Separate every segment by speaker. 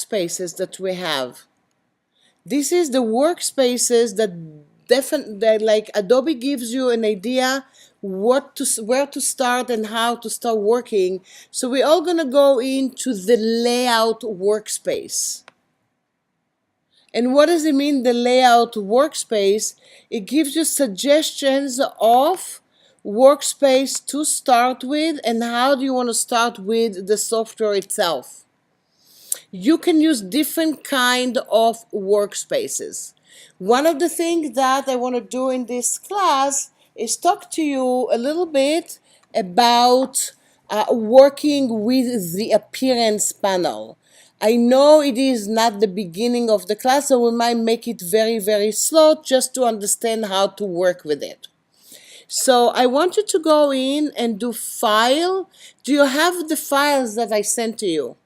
Speaker 1: workspaces that we have. This is the workspaces that like Adobe gives you an idea where to start and how to start working. So we're all gonna go into the layout workspace. And what does it mean, the layout workspace? It gives you suggestions of workspace to start with and how do you want to start with the software itself. You can use different kind of workspaces. One of the things that I want to do in this class is talk to you a little bit about working with the appearance panel. I know it is not the beginning of the class, so we might make it very, very slow just to understand how to work with it. So I want you to go in and do File. Do you have the files that I sent to you?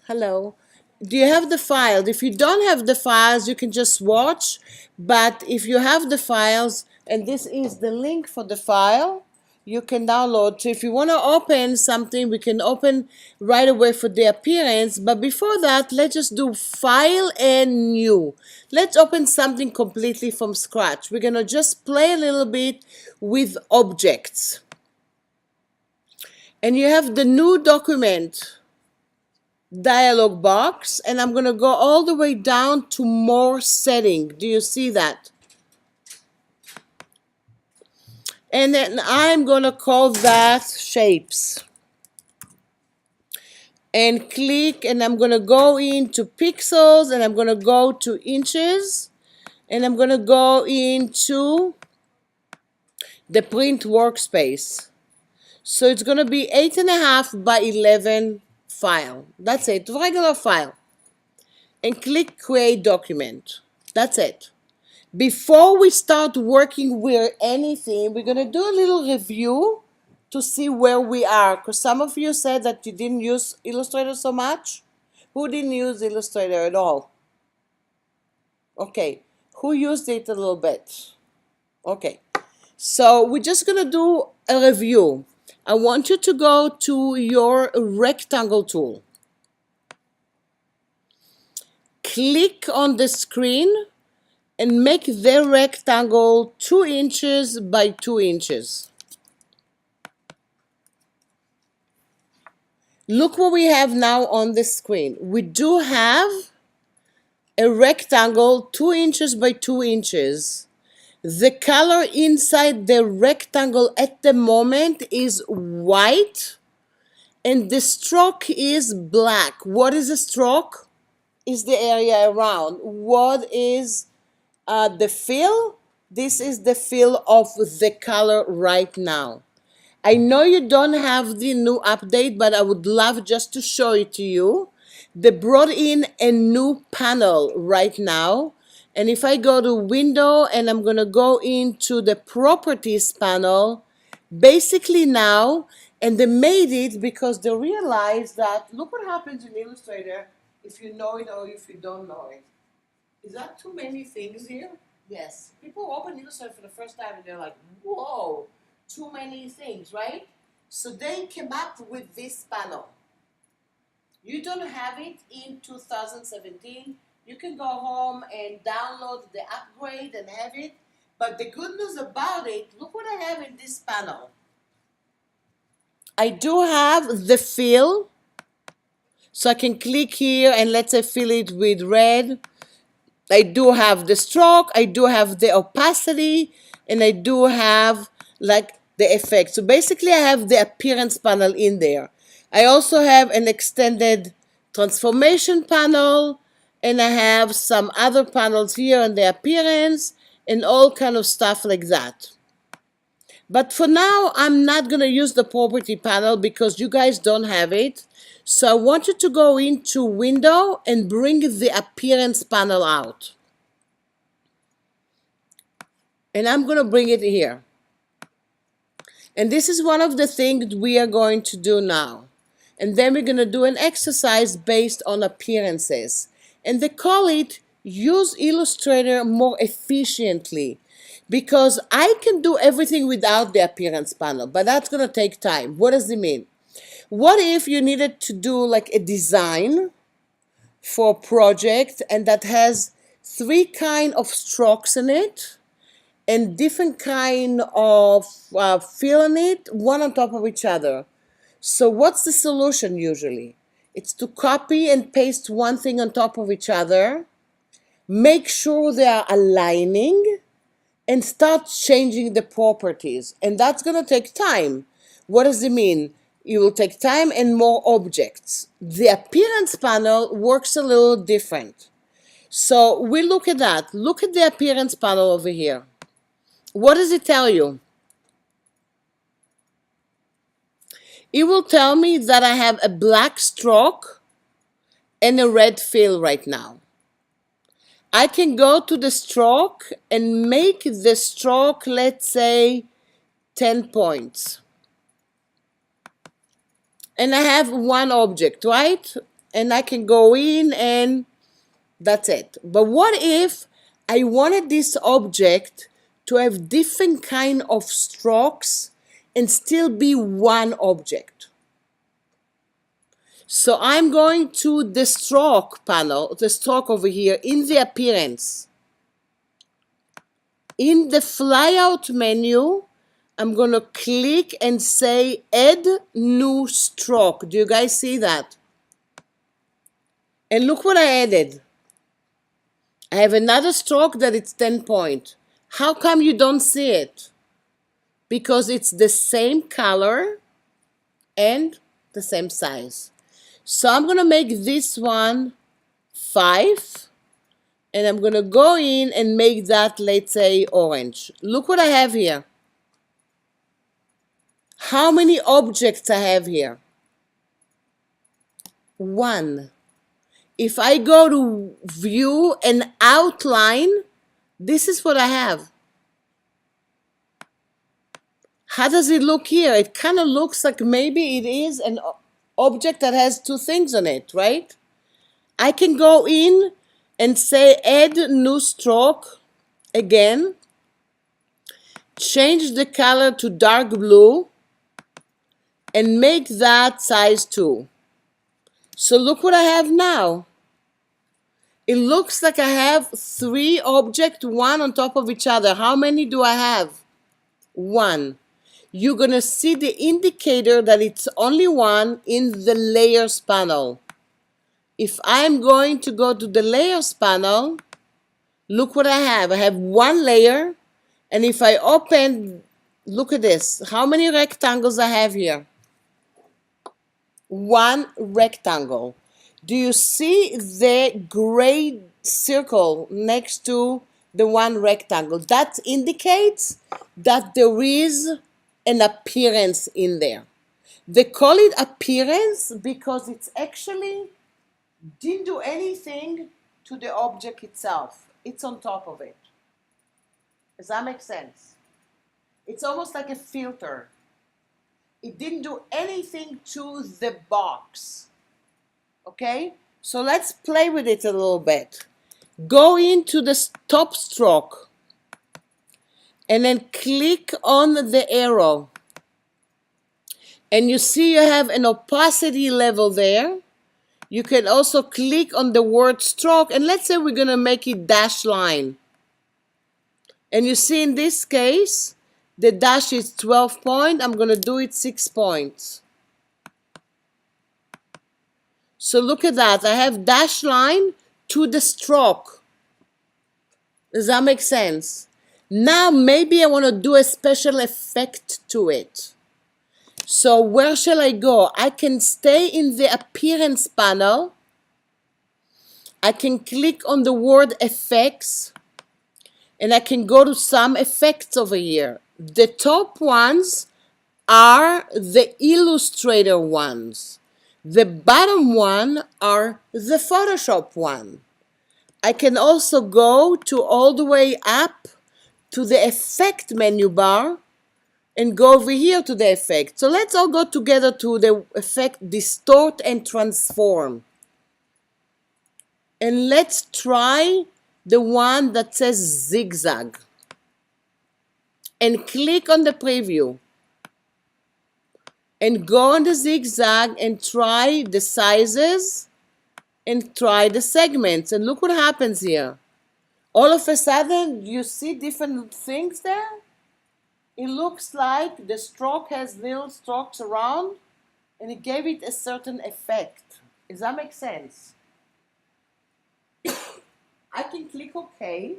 Speaker 1: Hello. Do you have the files? If you don't have the files, you can just watch. But if you have the files, and this is the link for the file, you can download. So if you want to open something, we can open right away for the appearance. But before that, let's just do File and New. Let's open something completely from scratch. We're going to just play a little bit with objects. And you have the New Document dialog box, and I'm going to go all the way down to More Setting. Do you see that? And then I'm going to call that Shapes. And click, and I'm going to go into Pixels, and I'm going to go to Inches, and I'm going to go into the Print Workspace. So it's going to be 8.5 by 11 file. That's it, regular file. And click Create Document. That's it. Before we start working with anything, we're going to do a little review to see where we are. Because some of you said that you didn't use Illustrator so much. Who didn't use Illustrator at all? Okay. Who used it a little bit? Okay. So we're just going to do a review. I want you to go to your rectangle tool. Click on the screen and make the rectangle 2 inches by 2 inches. Look what we have now on the screen. We do have a rectangle 2 inches by 2 inches. The color inside the rectangle at the moment is white and the stroke is black. What is a stroke? Is the area around. What is the fill? This is the fill of the color right now. I know you don't have the new update, but I would love just to show it to you. They brought in a new panel right now. And if I go to Window and I'm going to go into the Properties panel, basically now, and they made it because they realized that, look what happens in Illustrator if you know it or if you don't know it. Is that too many things here? Yes. People open Illustrator for the first time and they're like, whoa, too many things, right? So they came up with this panel. You don't have it in 2017. You can go home and download the upgrade and have it. But the good news about it, look what I have in this panel. I do have the fill. So I can click here and let's say fill it with red. I do have the stroke. I do have the opacity. And I do have like the effect. So basically I have the appearance panel in there. I also have an extended transformation panel. And I have some other panels here on the appearance and all kind of stuff like that. But for now, I'm not going to use the property panel because you guys don't have it. So I want you to go into Window and bring the appearance panel out. And I'm going to bring it here. And this is one of the things we are going to do now. And then we're going to do an exercise based on appearances. And they call it Use Illustrator More Efficiently. because I can do everything without the appearance panel, but that's going to take time. What does it mean? What if you needed to do like a design for a project and that has 3 kind of strokes in it and different kind of fill in it, one on top of each other? So what's the solution usually? It's to copy and paste one thing on top of each other, make sure they are aligning, and start changing the properties. And that's going to take time. What does it mean? It will take time and more objects. The appearance panel works a little different. So we look at that. Look at the appearance panel over here. What does it tell you? It will tell me that I have a black stroke and a red fill right now. I can go to the stroke and make the stroke, let's say, 10 points. And I have one object, right? And I can go in and that's it. But what if I wanted this object to have different kind of strokes and still be one object? So I'm going to the stroke panel, the stroke over here in the appearance. In the flyout menu, I'm going to click and say add new stroke. Do you guys see that? And look what I added. I have another stroke that it's 10 point. How come you don't see it? Because it's the same color and the same size. So I'm going to make this one 5. And I'm going to go in and make that, let's say, orange. Look what I have here. How many objects I have here? 1. If I go to view and outline, this is what I have. How does it look here? It kind of looks like maybe it is an object that has 2 things on it, right? I can go in and say add new stroke again, change the color to dark blue, and make that size 2. So look what I have now. It looks like I have 3 objects, one on top of each other. How many do I have? 1. You're going to see the indicator that it's only 1 in the layers panel. If I'm going to go to the layers panel, look what I have. I have 1 layer, and if I open, look at this. How many rectangles I have here? 1 rectangle. Do you see the gray circle next to the 1 rectangle? That indicates that there is an appearance in there. They call it appearance because it's actually didn't do anything to the object itself. It's on top of it. Does that make sense? It's almost like a filter. It didn't do anything to the box. Okay? So let's play with it a little bit. Go into the top stroke and then click on the arrow. And you see you have an opacity level there. You can also click on the word stroke, and let's say we're going to make it dash line. And you see in this case, the dash is 12 point. I'm going to do it 6 points. So look at that. I have dash line to the stroke. Does that make sense? Now maybe I want to do a special effect to it. So where shall I go? I can stay in the appearance panel. I can click on the word effects. And I can go to some effects over here. The top ones are the Illustrator ones. The bottom one are the Photoshop one. I can also go to all the way up to the effect menu bar and go over here to the effect. So let's all go together to the effect distort and transform. And let's try the one that says zigzag. and click on the preview. And go on the zigzag and try the sizes and try the segments. And look what happens here. All of a sudden, you see different things there. It looks like the stroke has little strokes around, and it gave it a certain effect. Does that make sense? I can click OK.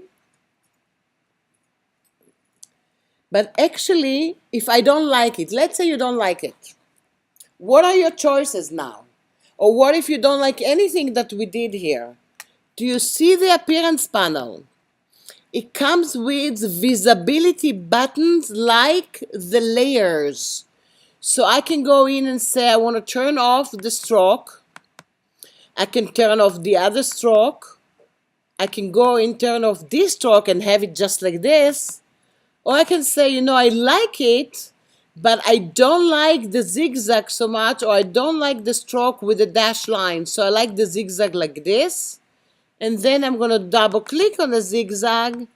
Speaker 1: But actually, if I don't like it, let's say you don't like it. What are your choices now? Or what if you don't like anything that we did here? Do you see the appearance panel? It comes with visibility buttons like the layers. So I can go in and say I want to turn off the stroke. I can turn off the other stroke. I can go and turn off this stroke and have it just like this. Or I can say, you know, I like it, but I don't like the zigzag so much, or I don't like the stroke with the dashed line. So I like the zigzag like this. And then I'm going to double click on the zigzag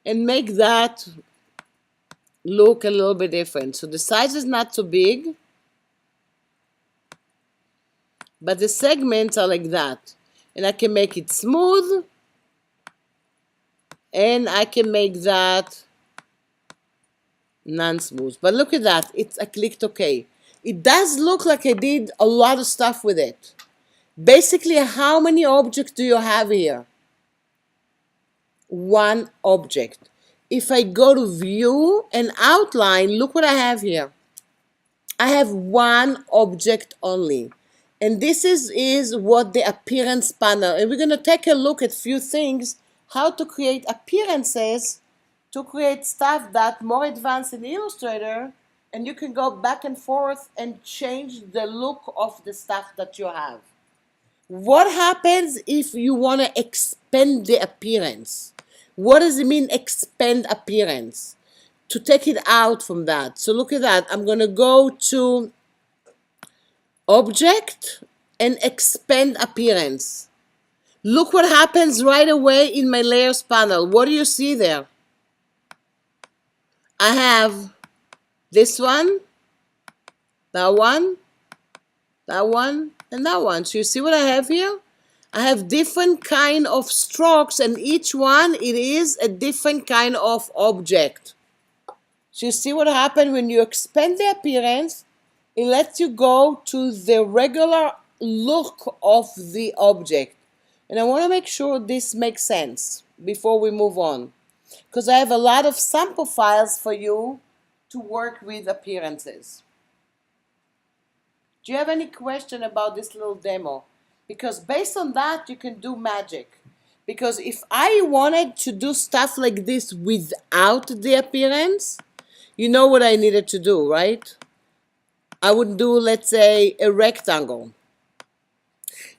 Speaker 1: and make that look a little bit different. So the size is not too big, but the segments are like that. And I can make it smooth, and I can make that non-smooth. But look at that, I clicked OK. It does look like I did a lot of stuff with it. Basically, how many objects do you have here? One object. If I go to view and outline, look what I have here. I have one object only. And this is what the appearance panel, and we're going to take a look at a few things, how to create appearances, to create stuff that more advanced in Illustrator, and you can go back and forth and change the look of the stuff that you have. What happens if you want to expand the appearance? What does it mean, expand appearance? To take it out from that. So look at that. I'm going to go to Object and Expand Appearance. Look what happens right away in my Layers panel. What do you see there? I have this one, that one, that one, and that one. So you see what I have here? I have different kind of strokes, and each one, it is a different kind of object. So you see what happens when you expand the appearance, it lets you go to the regular look of the object. And I want to make sure this makes sense before we move on, because I have a lot of sample files for you to work with appearances. Do you have any question about this little demo? Because based on that, you can do magic. Because if I wanted to do stuff like this without the appearance, you know what I needed to do, right? I would do, let's say, a rectangle,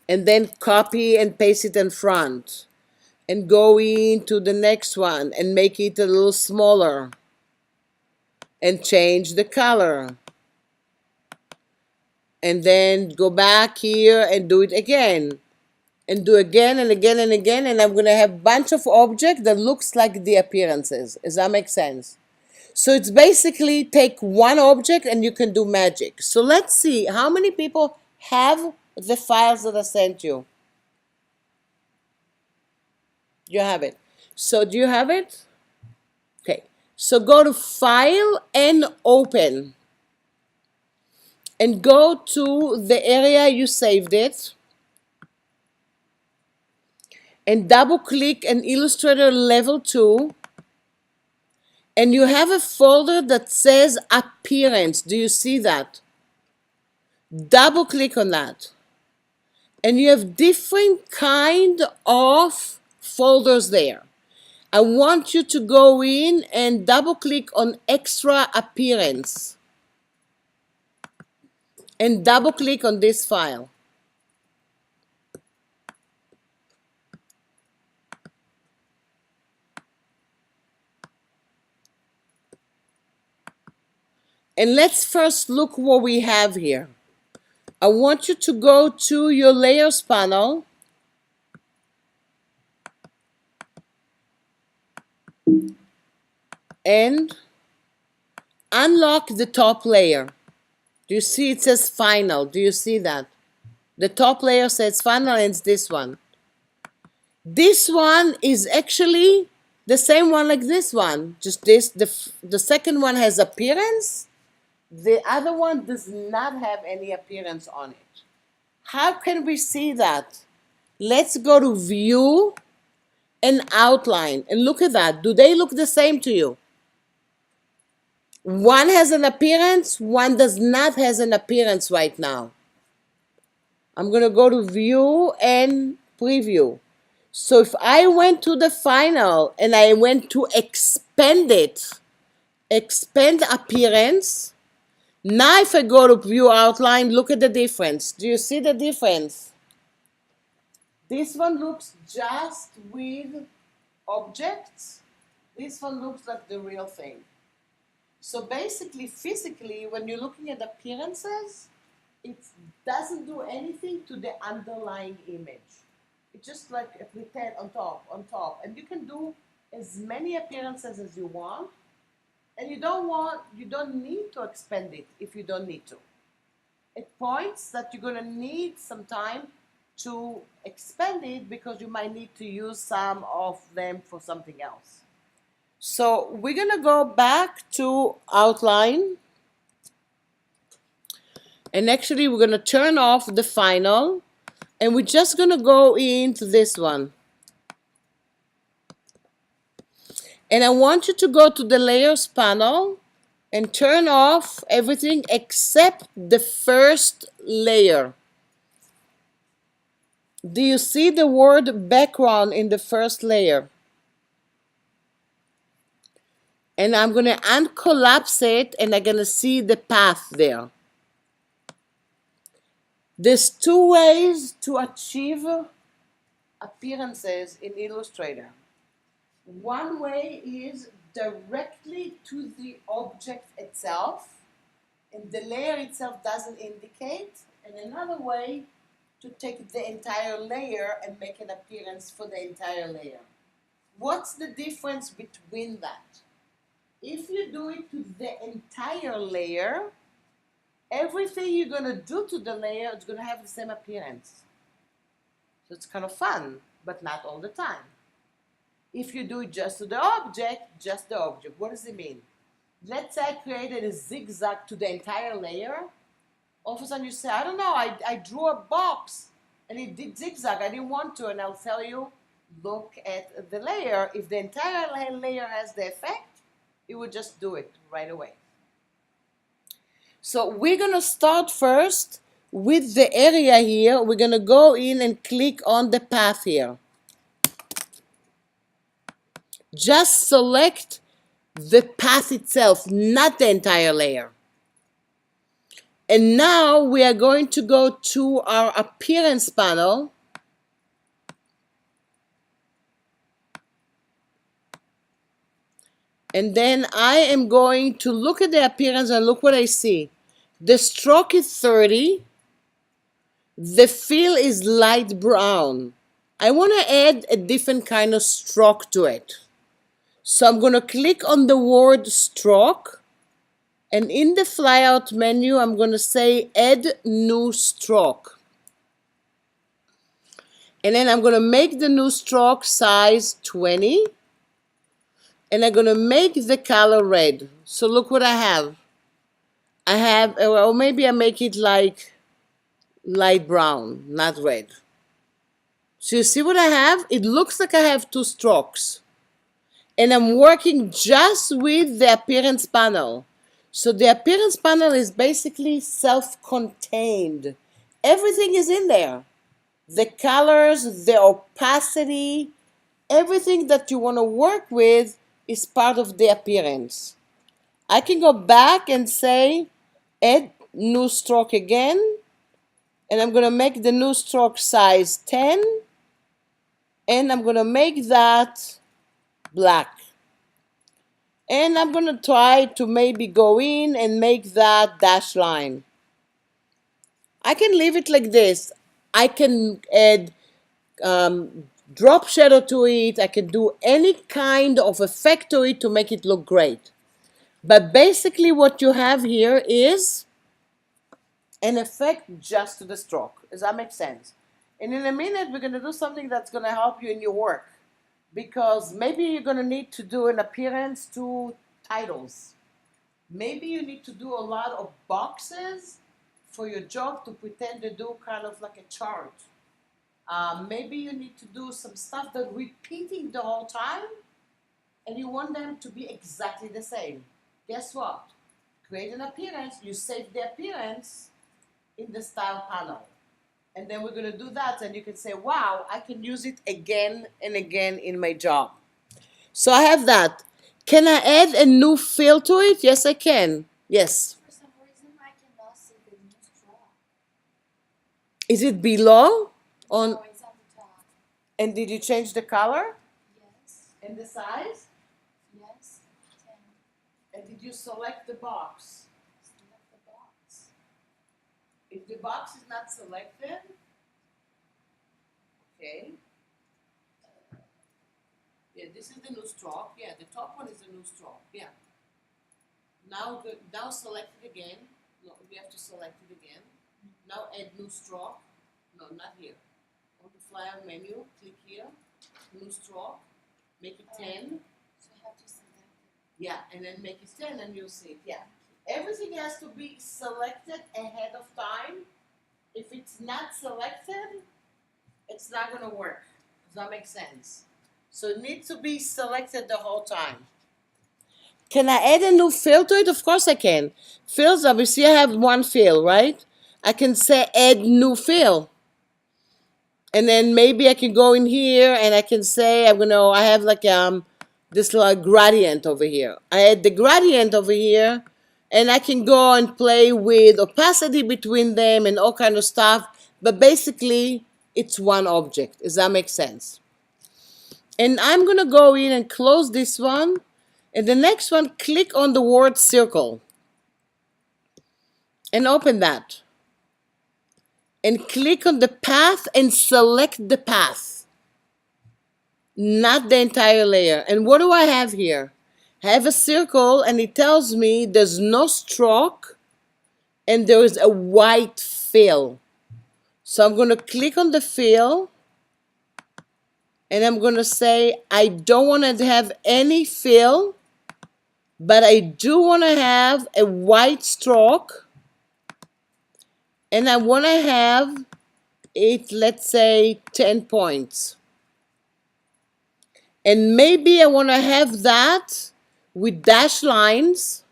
Speaker 1: and then copy and paste it in front, and go into the next one and make it a little smaller, and change the color. And then go back here and do it again. And do again and again and again. And I'm going to have a bunch of objects that looks like the appearances. Does that make sense? So it's basically take one object and you can do magic. So let's see how many people have the files that I sent you. You have it. So do you have it? Okay. So go to File and Open. And go to the area you saved it. And double click on Illustrator Level 2. And you have a folder that says Appearance. Do you see that? Double click on that. And you have different kind of folders there. I want you to go in and double click on Extra Appearance. And double click on this file. And let's first look what we have here. I want you to go to your Layers panel and unlock the top layer. Do you see it says final? Do you see that? The top layer says final, and it's this one. This one is actually the same one like this one. Just this, the second one has appearance. The other one does not have any appearance on it. How can we see that? Let's go to view and outline and look at that. Do they look the same to you? One has an appearance, one does not have an appearance right now. I'm going to go to view and preview. So if I went to the final and I went to expand it, expand appearance, now if I go to view outline, look at the difference. Do you see the difference? This one looks just with objects. This one looks like the real thing. So basically, physically, when you're looking at appearances, it doesn't do anything to the underlying image. It's just like a pretend on top. And you can do as many appearances as you want. And you don't need to expand it if you don't need to. At points that you're gonna need some time to expand it because you might need to use some of them for something else. So we're gonna go back to outline. And actually we're gonna turn off the final and we're just gonna go into this one. And I want you to go to the layers panel and turn off everything except the first layer. Do you see the word background in the first layer? And I'm going to uncollapse it and I'm going to see the path there. There's two ways to achieve appearances in Illustrator. One way is directly to the object itself, and the layer itself doesn't indicate. And another way to take the entire layer and make an appearance for the entire layer. What's the difference between that? If you do it to the entire layer, everything you're going to do to the layer is going to have the same appearance. So it's kind of fun, but not all the time. If you do it just to the object, what does it mean? Let's say I created a zigzag to the entire layer. All of a sudden you say, I don't know, I drew a box and it did zigzag. I didn't want to, and I'll tell you, look at the layer. If the entire layer has the effect, it would just do it right away. So we're going to start first with the area here. We're going to go in and click on the path here. Just select the path itself, not the entire layer. And now we are going to go to our appearance panel. And then I am going to look at the appearance and look what I see. The stroke is 30. The fill is light brown. I want to add a different kind of stroke to it. So I'm going to click on the word stroke. And in the flyout menu, I'm going to say add new stroke. And then I'm going to make the new stroke size 20. And I'm going to make the color red. So look what I have. I have, or maybe I make it like light brown, not red. So you see what I have? It looks like I have two strokes. And I'm working just with the appearance panel. So the appearance panel is basically self-contained. Everything is in there. The colors, the opacity, everything that you want to work with is part of the appearance. I can go back and say add new stroke again. And I'm going to make the new stroke size 10. And I'm going to make that black. And I'm going to try to maybe go in and make that dash line. I can leave it like this. I can add drop shadow to it. I can do any kind of effect to it to make it look great. But basically what you have here is an effect just to the stroke. Does that make sense? And in a minute, we're going to do something that's going to help you in your work. Because maybe you're going to need to do an appearance to titles. Maybe you need to do a lot of boxes for your job to pretend to do kind of like a chart. Maybe you need to do some stuff that repeating the whole time, and you want them to be exactly the same. Guess what? Create an appearance, you save the appearance in the style panel. And then we're going to do that, and you can say, wow, I can use it again and again in my job. So I have that. Can I add a new fill to it? Yes, I can. Yes.
Speaker 2: For some reason, I cannot see the new straw.
Speaker 1: Is it below? On,
Speaker 2: No, it's at the top.
Speaker 1: and did you change the color?
Speaker 2: Yes.
Speaker 1: And the size?
Speaker 2: Yes. 10.
Speaker 1: And did you select the box?
Speaker 2: Select the box.
Speaker 1: If the box is not selected, okay. Yeah, this is the new stroke. Yeah, the top one is the new stroke. Yeah. Now select it again. No, we have to select it again. Now add new stroke. No, not here. On the flyer menu, click here. New stroke. Make it 10.
Speaker 2: So I have to select it.
Speaker 1: Yeah, and then make it 10 and you'll see it. Yeah. Everything has to be selected ahead of time. If it's not selected, it's not going to work. Does that make sense? So it needs to be selected the whole time. Can I add a new fill to it? Of course I can. Fills, obviously I have one fill, right? I can say add new fill. And then maybe I can go in here and I can say I have like this little gradient over here. I add the gradient over here, and I can go and play with opacity between them and all kind of stuff. But basically, it's one object. Does that make sense? And I'm going to go in and close this one. And the next one, click on the word circle. And open that. And click on the path and select the path. Not the entire layer. And what do I have here? I have a circle, and it tells me there's no stroke and there is a white fill. So I'm going to click on the fill, and I'm going to say I don't want to have any fill, but I do want to have a white stroke, and I want to have it, let's say, 10 points. And maybe I want to have that with dashed lines,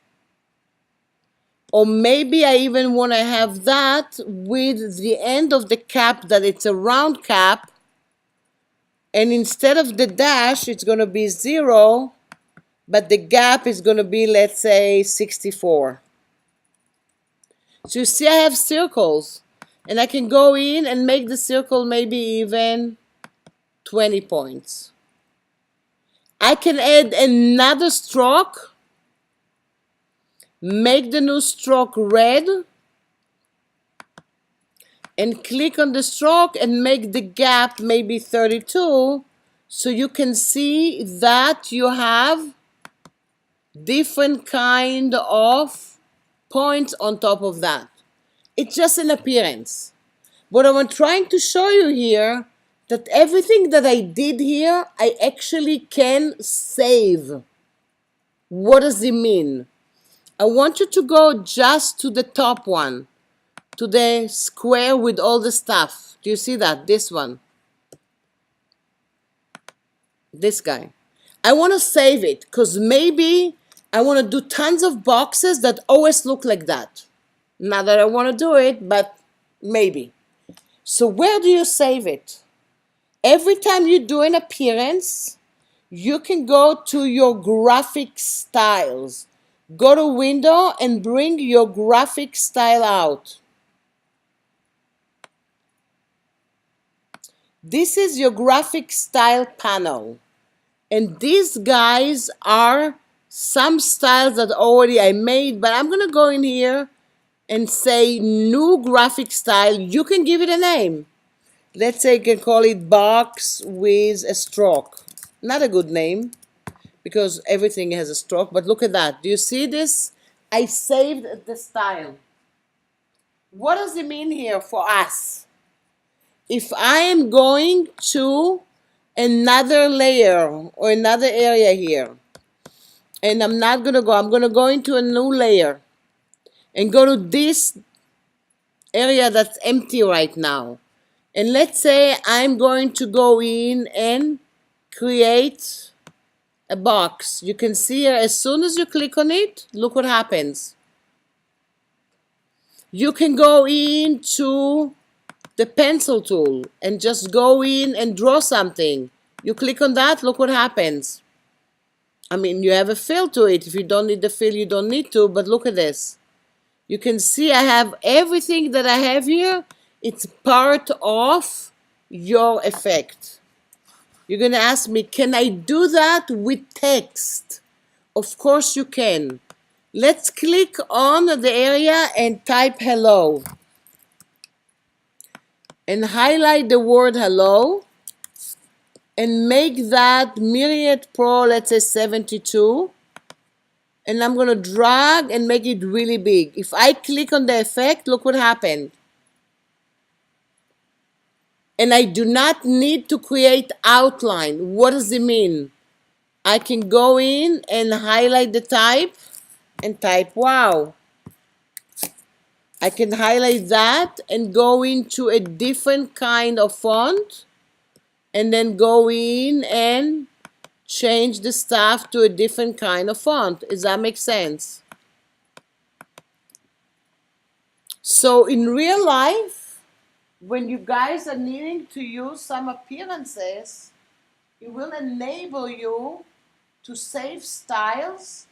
Speaker 1: or maybe I even want to have that with the end of the cap that it's a round cap, and instead of the dash it's going to be 0, but the gap is going to be, let's say, 64. So you see I have circles, and I can go in and make the circle maybe even 20 points. I can add another stroke, make the new stroke red, and click on the stroke and make the gap maybe 32, so you can see that you have different kind of points on top of that. It's just an appearance. What I'm trying to show you here, that everything that I did here, I actually can save. What does it mean? I want you to go just to the top one, to the square with all the stuff. Do you see that? This one. This guy. I want to save it because maybe I want to do tons of boxes that always look like that. Not that I want to do it, but maybe. So where do you save it? Every time you do an appearance, you can go to your graphic styles. Go to Window and bring your graphic style out. This is your graphic style panel. And these guys are some styles that already I made, but I'm going to go in here and say new graphic style. You can give it a name. Let's say you can call it box with a stroke. Not a good name. because everything has a stroke, but look at that. Do you see this? I saved the style. What does it mean here for us? If I am going to another layer or another area here, and I'm going to go into a new layer and go to this area that's empty right now. And let's say I'm going to go in and create a box. You can see here, as soon as you click on it, look what happens. You can go into the pencil tool and just go in and draw something. You click on that, look what happens. I mean, you have a fill to it. If you don't need the fill, you don't need to, but look at this. You can see I have everything that I have here. It's part of your effect. You're going to ask me, can I do that with text? Of course you can. Let's click on the area and type hello. And highlight the word hello. And make that Myriad Pro, let's say 72. And I'm going to drag and make it really big. If I click on the effect, look what happened. And I do not need to create outline. What does it mean? I can go in and highlight the type and type wow. I can highlight that and go into a different kind of font and then go in and change the stuff to a different kind of font. Does that make sense? So in real life, when you guys are needing to use some appearances, it will enable you to save styles,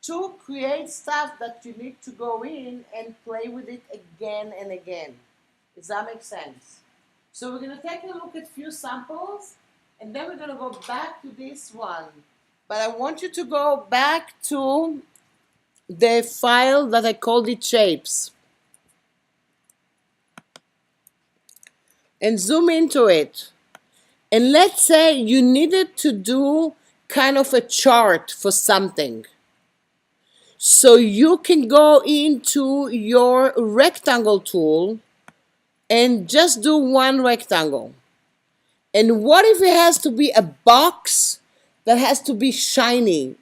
Speaker 1: to create stuff that you need to go in and play with it again and again. Does that make sense? So we're going to take a look at a few samples, and then we're going to go back to this one. But I want you to go back to the file that I called it shapes. And zoom into it. And let's say you needed to do kind of a chart for something. So you can go into your rectangle tool and just do one rectangle. And what if it has to be a box that has to be shiny?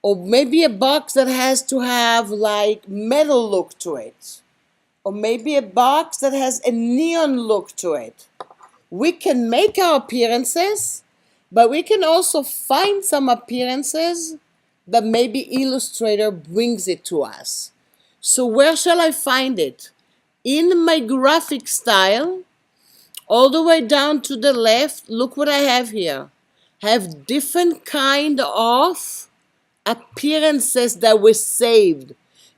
Speaker 1: Or maybe a box that has to have like metal look to it. Or maybe a box that has a neon look to it. We can make our appearances, but we can also find some appearances that maybe Illustrator brings it to us. So where shall I find it? In my graphic style, all the way down to the left, look what I have here. I have different kind of appearances that were saved.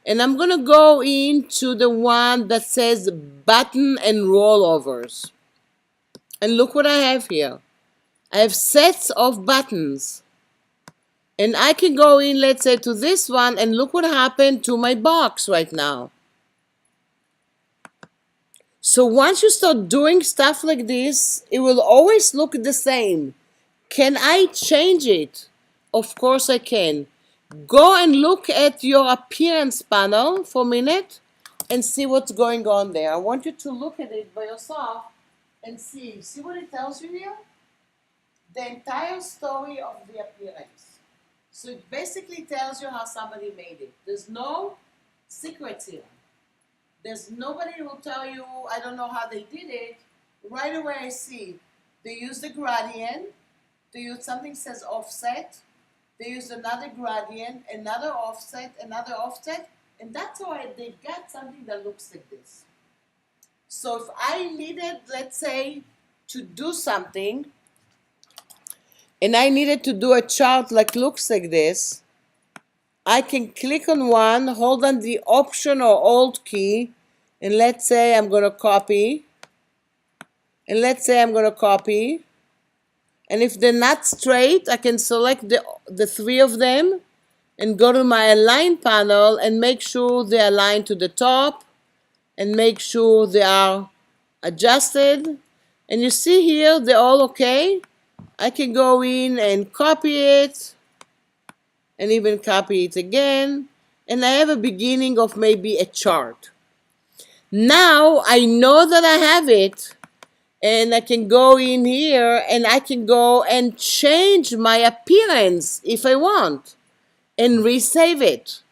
Speaker 1: And I'm going to go into the one that says button and rollovers. And look what I have here. I have sets of buttons. And I can go in, let's say, to this one, and look what happened to my box right now. So once you start doing stuff like this, it will always look the same. Can I change it? Of course I can. Go and look at your appearance panel for a minute and see what's going on there. I want you to look at it by yourself and see. See what it tells you here? The entire story of the appearance. So it basically tells you how somebody made it. There's no secrets here. There's nobody who will tell you, I don't know how they did it. Right away I see they used the gradient. They used something says offset. They used another gradient, another offset, and that's why they got something that looks like this. So if I needed, let's say, to do something, and I needed to do a chart like looks like this, I can click on one, hold on the Option or Alt key, and let's say I'm going to copy, and let's say I'm going to copy. And if they're not straight, I can select the three of them and go to my Align panel and make sure they align to the top and make sure they are adjusted. And you see here, they're all okay. I can go in and copy it and even copy it again. And I have a beginning of maybe a chart. Now I know that I have it, and I can go in here and I can go and change my appearance if I want and resave it.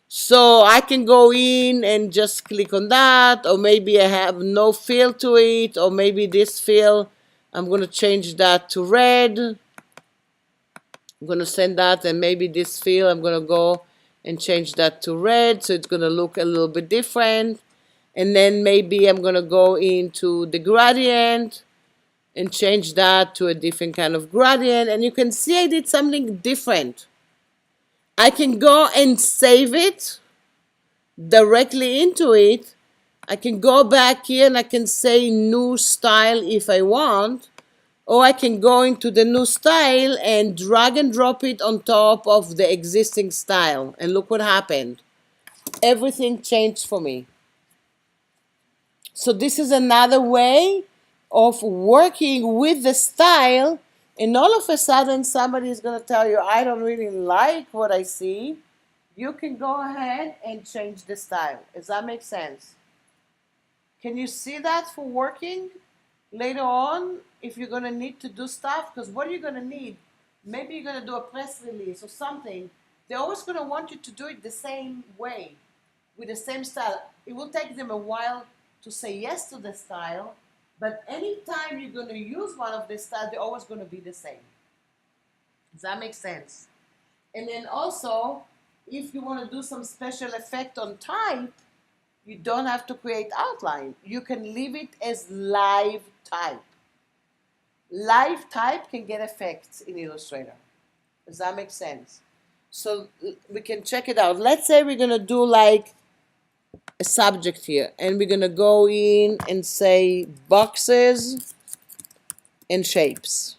Speaker 1: So I can go in and just click on that, or maybe I have no fill to it, or maybe this fill, I'm going to change that to red. I'm going to send that, and maybe this fill, I'm going to go and change that to red, so it's going to look a little bit different. And then maybe I'm going to go into the gradient and change that to a different kind of gradient. And you can see I did something different. I can go and save it directly into it. I can go back here and I can say new style if I want, or I can go into the new style and drag and drop it on top of the existing style, and look what happened. Everything changed for me. So this is another way of working with the style, and all of a sudden somebody is going to tell you, I don't really like what I see. You can go ahead and change the style. Does that make sense? Can you see that for working later on if you're going to need to do stuff? Because what are you going to need? Maybe you're going to do a press release or something. They're always going to want you to do it the same way, with the same style. It will take them a while to say yes to the style, but anytime you're going to use one of the styles, they're always going to be the same. Does that make sense? And then also, if you want to do some special effect on type, you don't have to create outline. You can leave it as live type. Live type can get effects in Illustrator. Does that make sense? So we can check it out. Let's say we're going to do like a subject here, and we're going to go in and say boxes and shapes.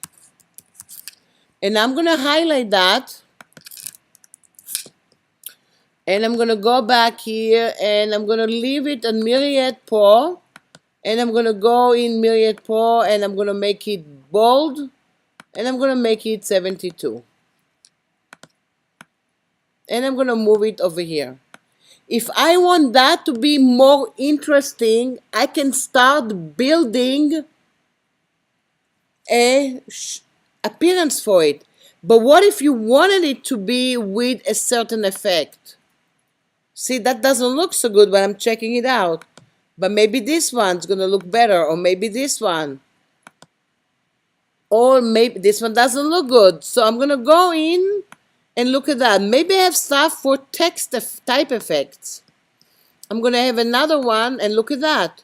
Speaker 1: And I'm going to highlight that. And I'm going to go back here and I'm going to leave it on myriad paw. And I'm going to go in myriad paw and I'm going to make it bold. And I'm going to make it 72. And I'm going to move it over here. If I want that to be more interesting, I can start building a appearance for it. But what if you wanted it to be with a certain effect? See, that doesn't look so good when I'm checking it out. But maybe this one's going to look better, or maybe this one. Or maybe this one doesn't look good. So I'm going to go in and look at that. Maybe I have stuff for text type effects. I'm going to have another one and look at that.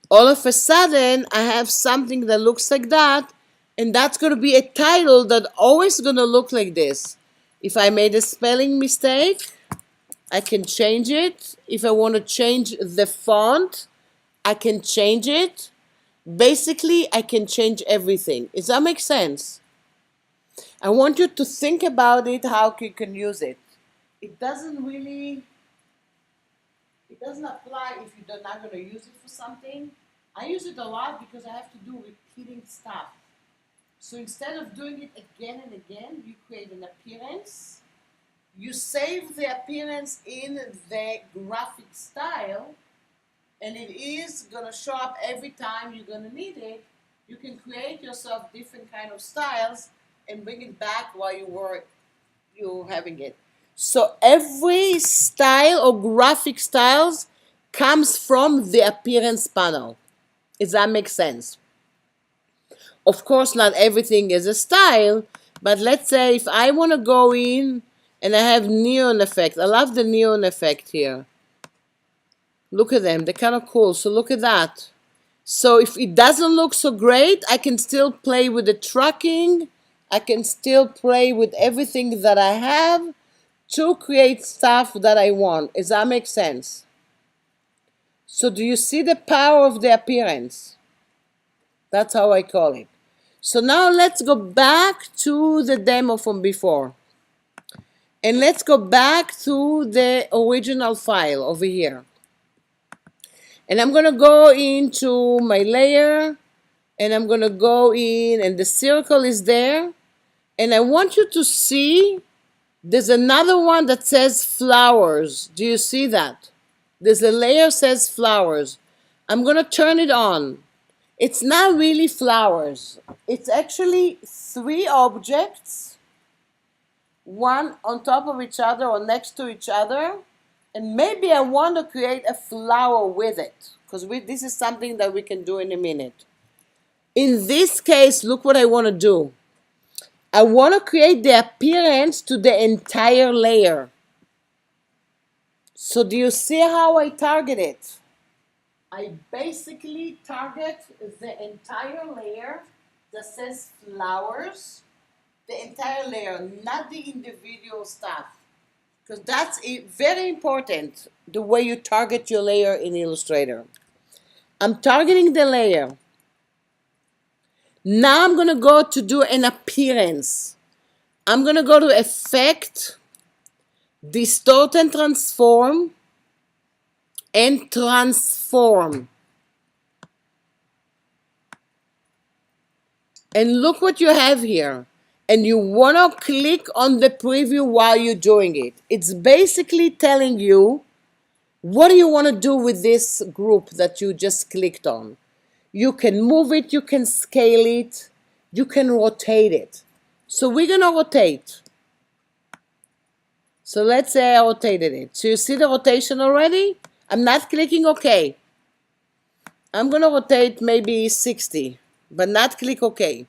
Speaker 1: All of a sudden, I have something that looks like that. And that's going to be a title that's always going to look like this. If I made a spelling mistake, I can change it. If I want to change the font, I can change it. Basically, I can change everything. Does that make sense? I want you to think about it, how you can use it. It doesn't apply if you're not going to use it for something. I use it a lot because I have to do repeating stuff. So instead of doing it again and again, you create an appearance. You save the appearance in the graphic style, and it is going to show up every time you're going to need it. You can create yourself different kind of styles and bring it back while you're having it. So every style or graphic styles comes from the appearance panel. Does that make sense? Of course, not everything is a style, but let's say if I want to go in and I have neon effect. I love the neon effect here. Look at them. They're kind of cool. So look at that. So if it doesn't look so great, I can still play with the tracking. I can still play with everything that I have to create stuff that I want. Does that make sense? So do you see the power of the appearance? That's how I call it. So now let's go back to the demo from before. And let's go back to the original file over here. And I'm going to go into my layer. And I'm going to go in, and the circle is there. And I want you to see There's another one that says flowers. Do you see that? There's a layer says flowers. I'm going to turn it on. It's not really flowers. It's actually three objects, one on top of each other or next to each other. And maybe I want to create a flower with it, because this is something that we can do in a minute. In this case, look what I want to do. I want to create the appearance to the entire layer. So do you see how I target it? I basically target the entire layer that says flowers, the entire layer, not the individual stuff. Because that's very important, the way you target your layer in Illustrator. I'm targeting the layer. Now I'm going to go to do an appearance. I'm going to go to Effect, Distort and Transform, and Transform. And look what you have here. And you want to click on the preview while you're doing it. It's basically telling you, what do you want to do with this group that you just clicked on? You can move it, you can scale it, you can rotate it. So we're going to rotate. So let's say I rotated it. So you see the rotation already? I'm not clicking OK. I'm going to rotate maybe 60, but not click OK.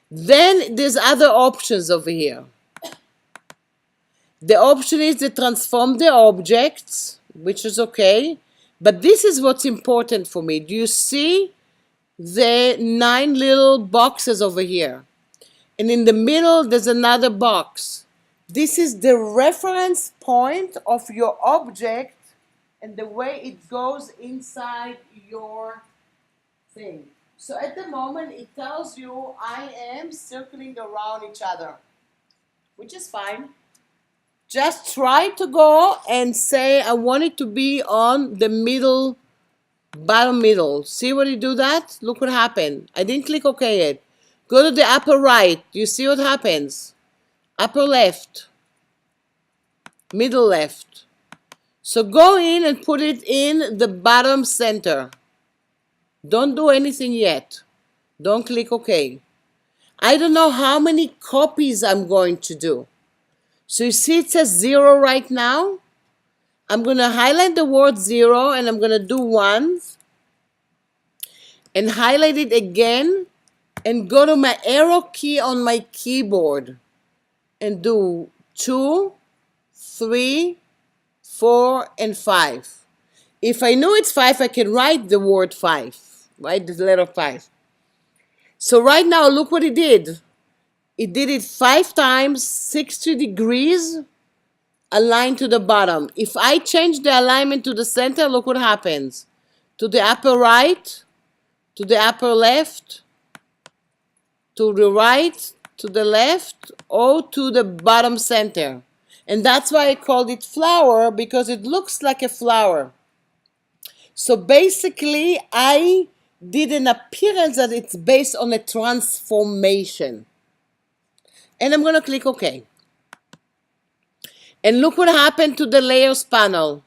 Speaker 1: Then there's other options over here. The option is to transform the objects, which is okay. But this is what's important for me. Do you see the 9 little boxes over here? And in the middle, there's another box. This is the reference point of your object and the way it goes inside your thing. So at the moment, it tells you I am circling around each other, which is fine. Just try to go and say I want it to be on the middle, bottom middle. See what you do that? Look what happened. I didn't click OK yet. Go to the upper right. You see what happens? Upper left, middle left. So go in and put it in the bottom center. Don't do anything yet. Don't click OK. I don't know how many copies I'm going to do. So you see it says 0 right now. I'm going to highlight the word 0 and I'm going to do 1 and highlight it again and go to my arrow key on my keyboard and do 2, 3, 4, and 5. If I know it's 5, I can write the word 5, right? The letter 5. So right now, look what it did. It did it 5 times, 60 degrees, aligned to the bottom. If I change the alignment to the center, look what happens. To the upper right, to the upper left, to the right, to the left, or to the bottom center. And that's why I called it flower, because it looks like a flower. So basically, I did an appearance that it's based on a transformation. And I'm going to click OK. And look what happened to the layers panel.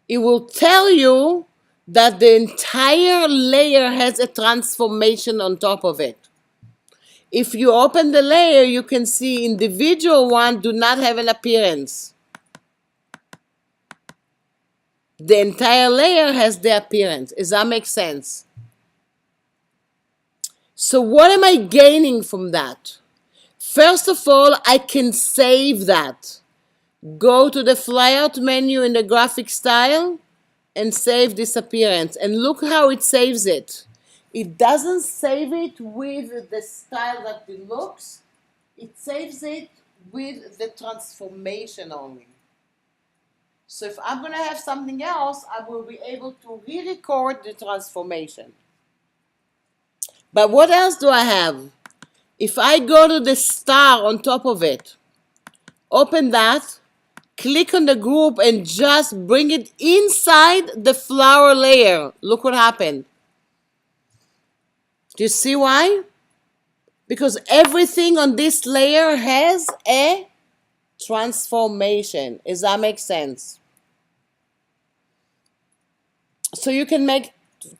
Speaker 1: It will tell you that the entire layer has a transformation on top of it. If you open the layer, you can see individual ones do not have an appearance. The entire layer has the appearance. Does that make sense? So what am I gaining from that? First of all, I can save that. Go to the flyout menu in the graphic style and save this appearance. And look how it saves it. It doesn't save it with the style that it looks. It saves it with the transformation only. So if I'm going to have something else, I will be able to re-record the transformation. But what else do I have? If I go to the star on top of it, open that, click on the group and just bring it inside the flower layer. Look what happened. Do you see why? because everything on this layer has a transformation. Does that make sense? So you can make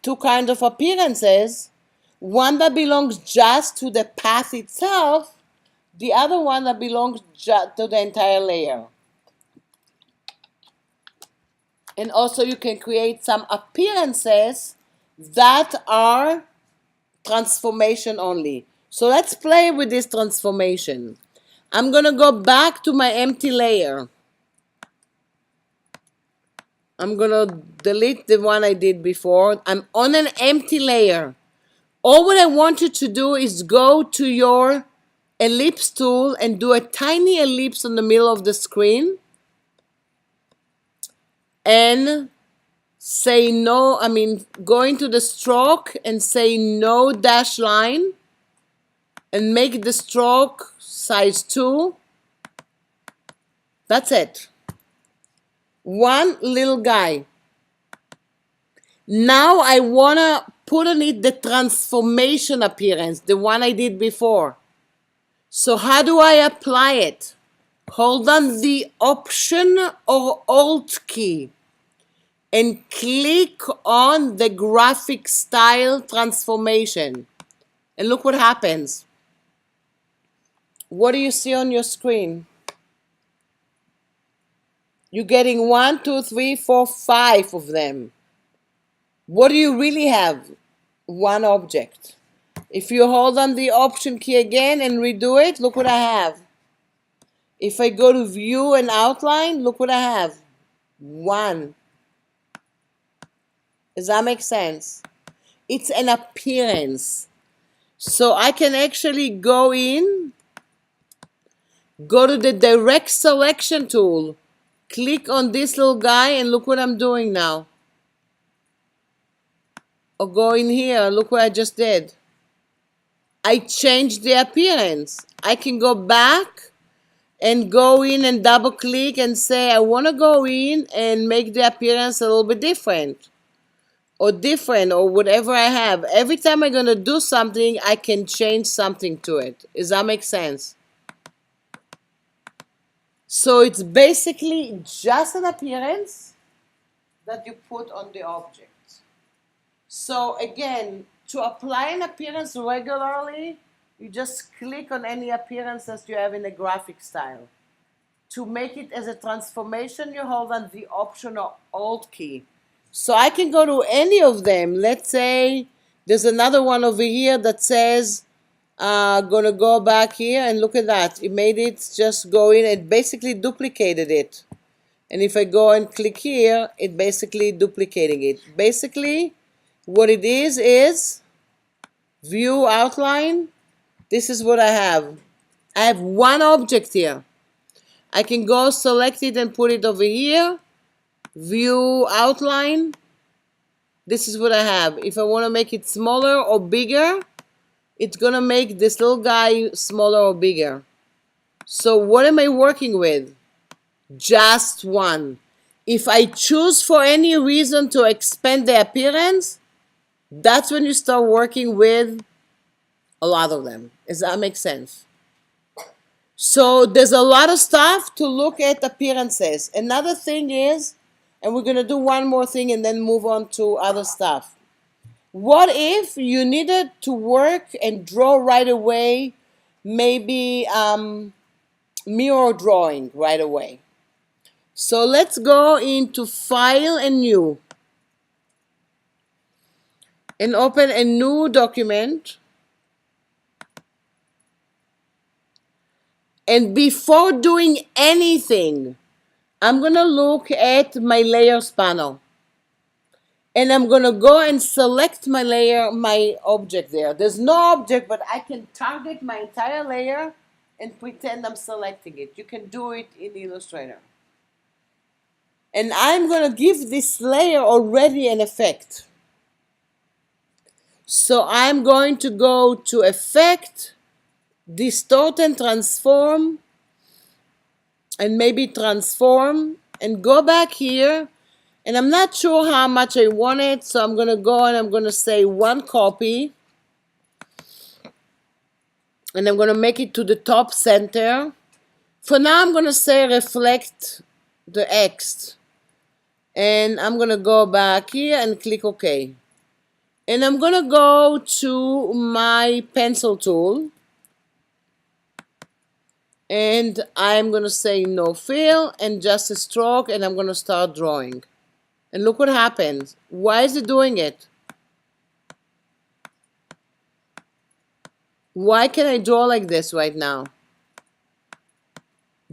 Speaker 1: two kinds of appearances. One that belongs just to the path itself, the other one that belongs just to the entire layer. And also you can create some appearances that are transformation only. So let's play with this transformation. I'm going to go back to my empty layer. I'm going to delete the one I did before. I'm on an empty layer. All what I want you to do is go to your ellipse tool and do a tiny ellipse on the middle of the screen. And say no, go into the stroke and say no dash line. And make the stroke size 2. That's it. One little guy. Now I want to put on it the transformation appearance, the one I did before. So how do I apply it? Hold on the Option or Alt key and click on the graphic style transformation. And look what happens. What do you see on your screen? You're getting 1, 2, 3, 4, 5 of them. What do you really have? One object. If you hold on the Option key again and redo it, look what I have. If I go to View and Outline, look what I have. 1. Does that make sense? It's an appearance. So I can actually go in, go to the Direct Selection tool, click on this little guy, and look what I'm doing now. Or go in here, look what I just did. I changed the appearance. I can go back and go in and double click and say I want to go in and make the appearance a little bit different or whatever I have. Every time I'm going to do something, I can change something to it. Does that make sense? So it's basically just an appearance that you put on the object. So again, to apply an appearance regularly, you just click on any appearance that you have in a graphic style. To make it as a transformation, you hold on the Option or Alt key. So I can go to any of them. Let's say there's another one over here that says, gonna go back here and look at that. It made it just go in and basically duplicated it. And if I go and click here, it basically duplicating it. Basically, what it is View Outline. This is what I have. I have one object here. I can go select it and put it over here. View Outline. This is what I have. If I want to make it smaller or bigger, it's going to make this little guy smaller or bigger. So what am I working with? Just one. If I choose for any reason to expand the appearance, that's when you start working with a lot of them. Does that make sense? So there's a lot of stuff to look at appearances. Another thing is, and we're going to do one more thing and then move on to other stuff. What if you needed to work and draw right away, maybe mirror drawing right away? So let's go into File and New and open a new document. And before doing anything, I'm going to look at my layers panel. And I'm going to go and select my layer, my object there. There's no object, but I can target my entire layer and pretend I'm selecting it. You can do it in Illustrator. And I'm going to give this layer already an effect. So I'm going to go to Effect, Distort and Transform, and maybe Transform, and go back here. And I'm not sure how much I want it, so I'm going to go and I'm going to say one copy. And I'm going to make it to the top center. For now, I'm going to say reflect the X. And I'm going to go back here and click OK. And I'm going to go to my pencil tool. And I'm going to say no fill and just a stroke, and I'm going to start drawing. And look what happens. Why is it doing it? Why can I draw like this right now?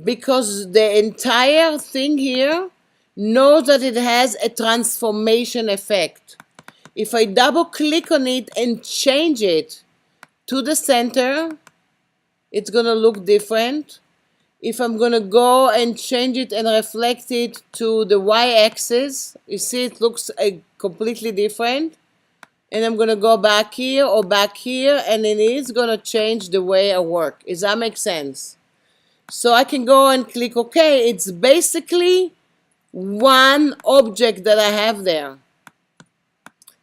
Speaker 1: Because the entire thing here knows that it has a transformation effect. If I double click on it and change it to the center, it's going to look different. If I'm going to go and change it and reflect it to the y-axis, you see it looks completely different. And I'm going to go back here or back here, and it is going to change the way I work. Does that make sense? So I can go and click OK. It's basically one object that I have there.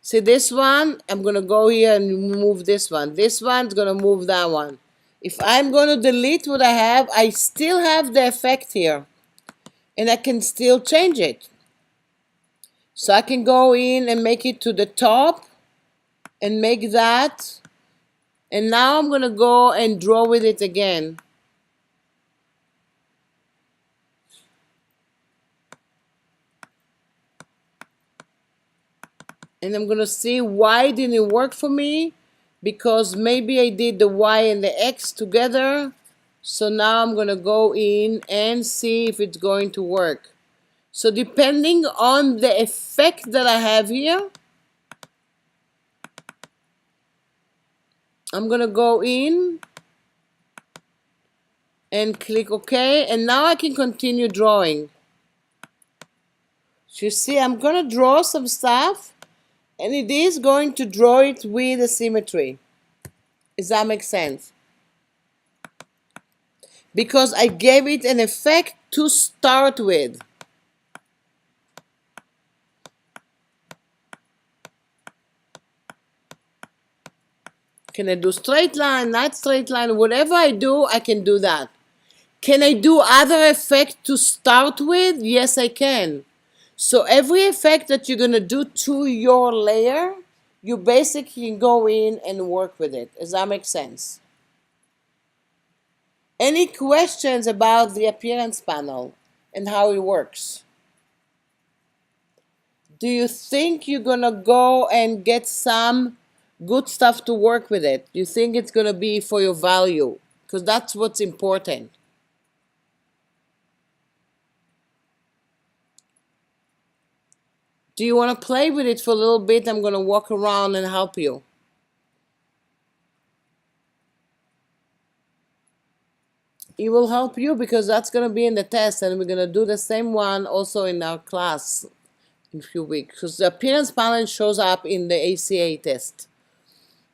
Speaker 1: See this one? I'm going to go here and move this one. This one's going to move that one. If I'm going to delete what I have, I still have the effect here. And I can still change it. So I can go in and make it to the top and make that. And now I'm going to go and draw with it again. And I'm going to see why didn't it work for me. Because maybe I did the Y and the X together. So now I'm going to go in and see if it's going to work. So depending on the effect that I have here, I'm going to go in and click OK. And now I can continue drawing. So you see, I'm going to draw some stuff. And it is going to draw it with a symmetry. Does that make sense? Because I gave it an effect to start with. Can I do straight line, not straight line? Whatever I do, I can do that. Can I do other effect to start with? Yes, I can. So every effect that you're going to do to your layer, you basically can go in and work with it. Does that make sense? Any questions about the appearance panel and how it works? Do you think you're going to go and get some good stuff to work with it? You think it's going to be for your value? Because that's what's important. Do you want to play with it for a little bit? I'm going to walk around and help you. It will help you because that's going to be in the test, and we're going to do the same one also in our class in a few weeks. Because the appearance panel shows up in the ACA test.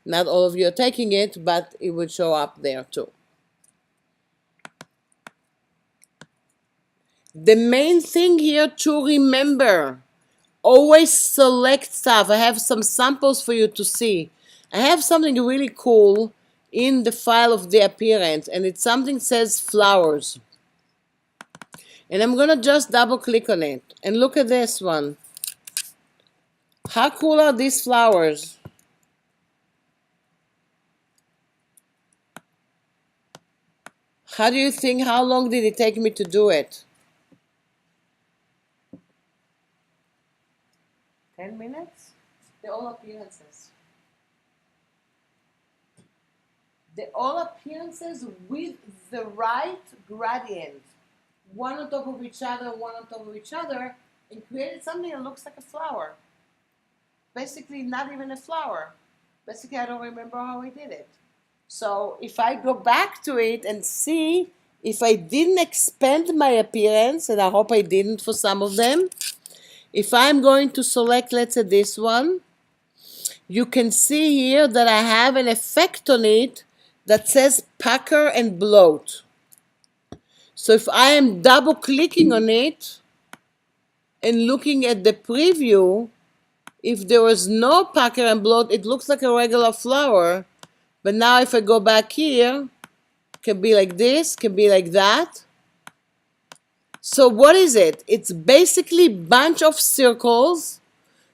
Speaker 1: Not all of you are taking it, but it will show up there too. The main thing here to remember, always select stuff. I have some samples for you to see. I have something really cool in the file of the appearance, and it's something that says flowers. And I'm going to just double click on it. And look at this one. How cool are these flowers? How do you think, how long did it take me to do it? 10 minutes? They're all appearances. They're all appearances with the right gradient. One on top of each other, one on top of each other, and created something that looks like a flower. Basically, not even a flower. Basically, I don't remember how I did it. So if I go back to it and see if I didn't expand my appearance, and I hope I didn't for some of them, if I'm going to select, let's say this one, you can see here that I have an effect on it that says pucker and bloat. So if I am double clicking on it and looking at the preview, if there was no pucker and bloat, it looks like a regular flower. But now if I go back here, it can be like this, can be like that. So what is it? It's basically a bunch of circles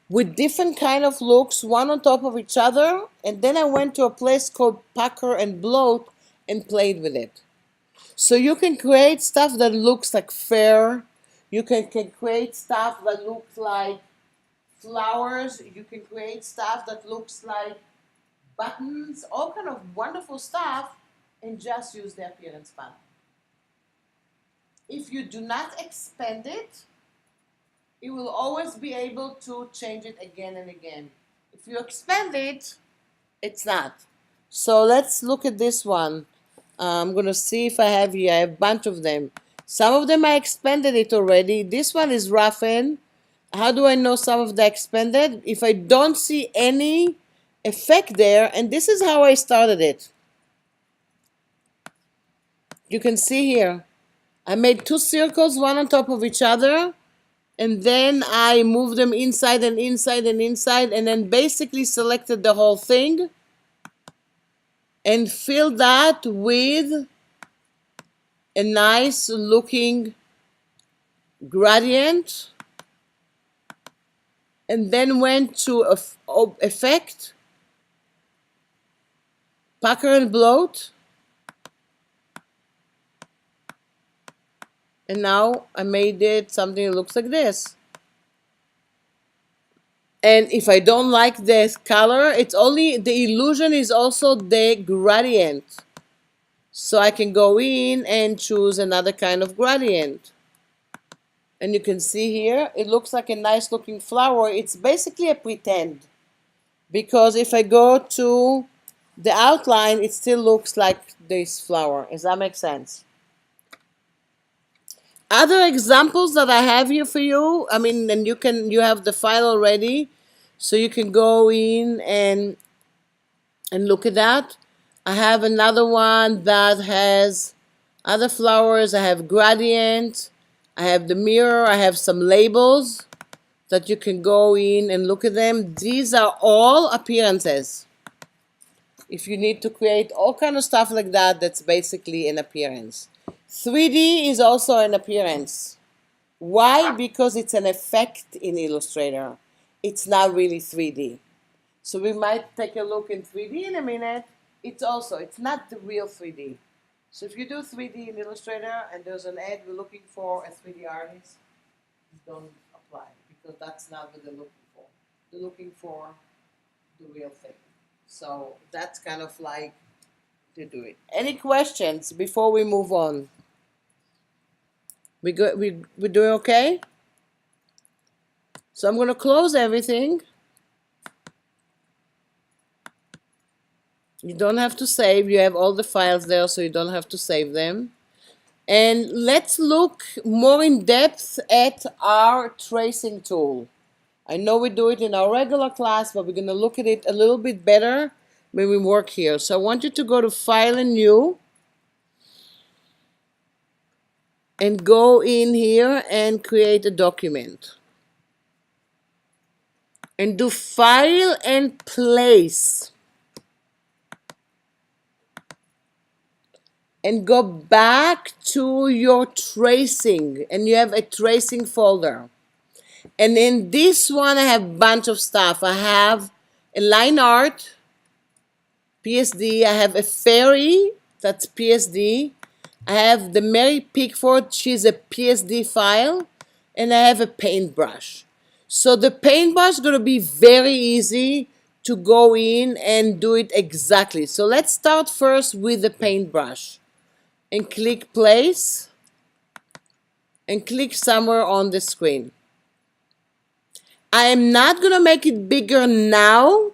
Speaker 1: with different kind of looks, one on top of each other. And then I went to a place called Pucker and Bloat and played with it. So you can create stuff that looks like fur. You can create stuff that looks like flowers. You can create stuff that looks like buttons, all kind of wonderful stuff, and just use the appearance panel. If you do not expand it, you will always be able to change it again and again. If you expand it, it's not. So let's look at this one. I'm gonna see if I have here. I have a bunch of them. Some of them I expanded it already. This one is roughened. How do I know some of the expanded? If I don't see any effect there, and this is how I started it. You can see here, I made two circles, one on top of each other, and then I moved them inside and inside and inside, and then basically selected the whole thing and filled that with a nice looking gradient, and then went to effect, Pucker and Bloat, and now I made it something that looks like this. And if I don't like this color, it's only the illusion is also the gradient. So I can go in and choose another kind of gradient. And you can see here, it looks like a nice looking flower. It's basically a pretend. Because if I go to the outline, it still looks like this flower. Does that make sense? Other examples that I have here for you, I mean, and you have the file already, so you can go in and look at that. I have another one that has other flowers. I have gradient, I have the mirror, I have some labels that you can go in and look at them. These are all appearances. If you need to create all kind of stuff like that, that's basically an appearance. 3D is also an appearance. Why? Because it's an effect in Illustrator. It's not really 3D. So we might take a look in 3D in a minute. It's not the real 3D. So if you do 3D in Illustrator and there's an ad, we're looking for a 3D artist, don't apply, because that's not what they're looking for. They're looking for the real thing. So that's kind of like to do it. Any questions before we move on? We're doing okay? So I'm going to close everything. You don't have to save. You have all the files there, so you don't have to save them. And let's look more in depth at our tracing tool. I know we do it in our regular class, but we're going to look at it a little bit better when we work here. So I want you to go to File and New, and go in here and create a document. And do File and Place. And go back to your tracing, and you have a tracing folder. And in this one I have a bunch of stuff. I have a line art, PSD. I have a fairy, that's PSD. I have the Mary Pickford, she's a PSD file. And I have a paintbrush. So the paintbrush is going to be very easy to go in and do it exactly. So let's start first with the paintbrush. And click place. And click somewhere on the screen. I am not going to make it bigger now,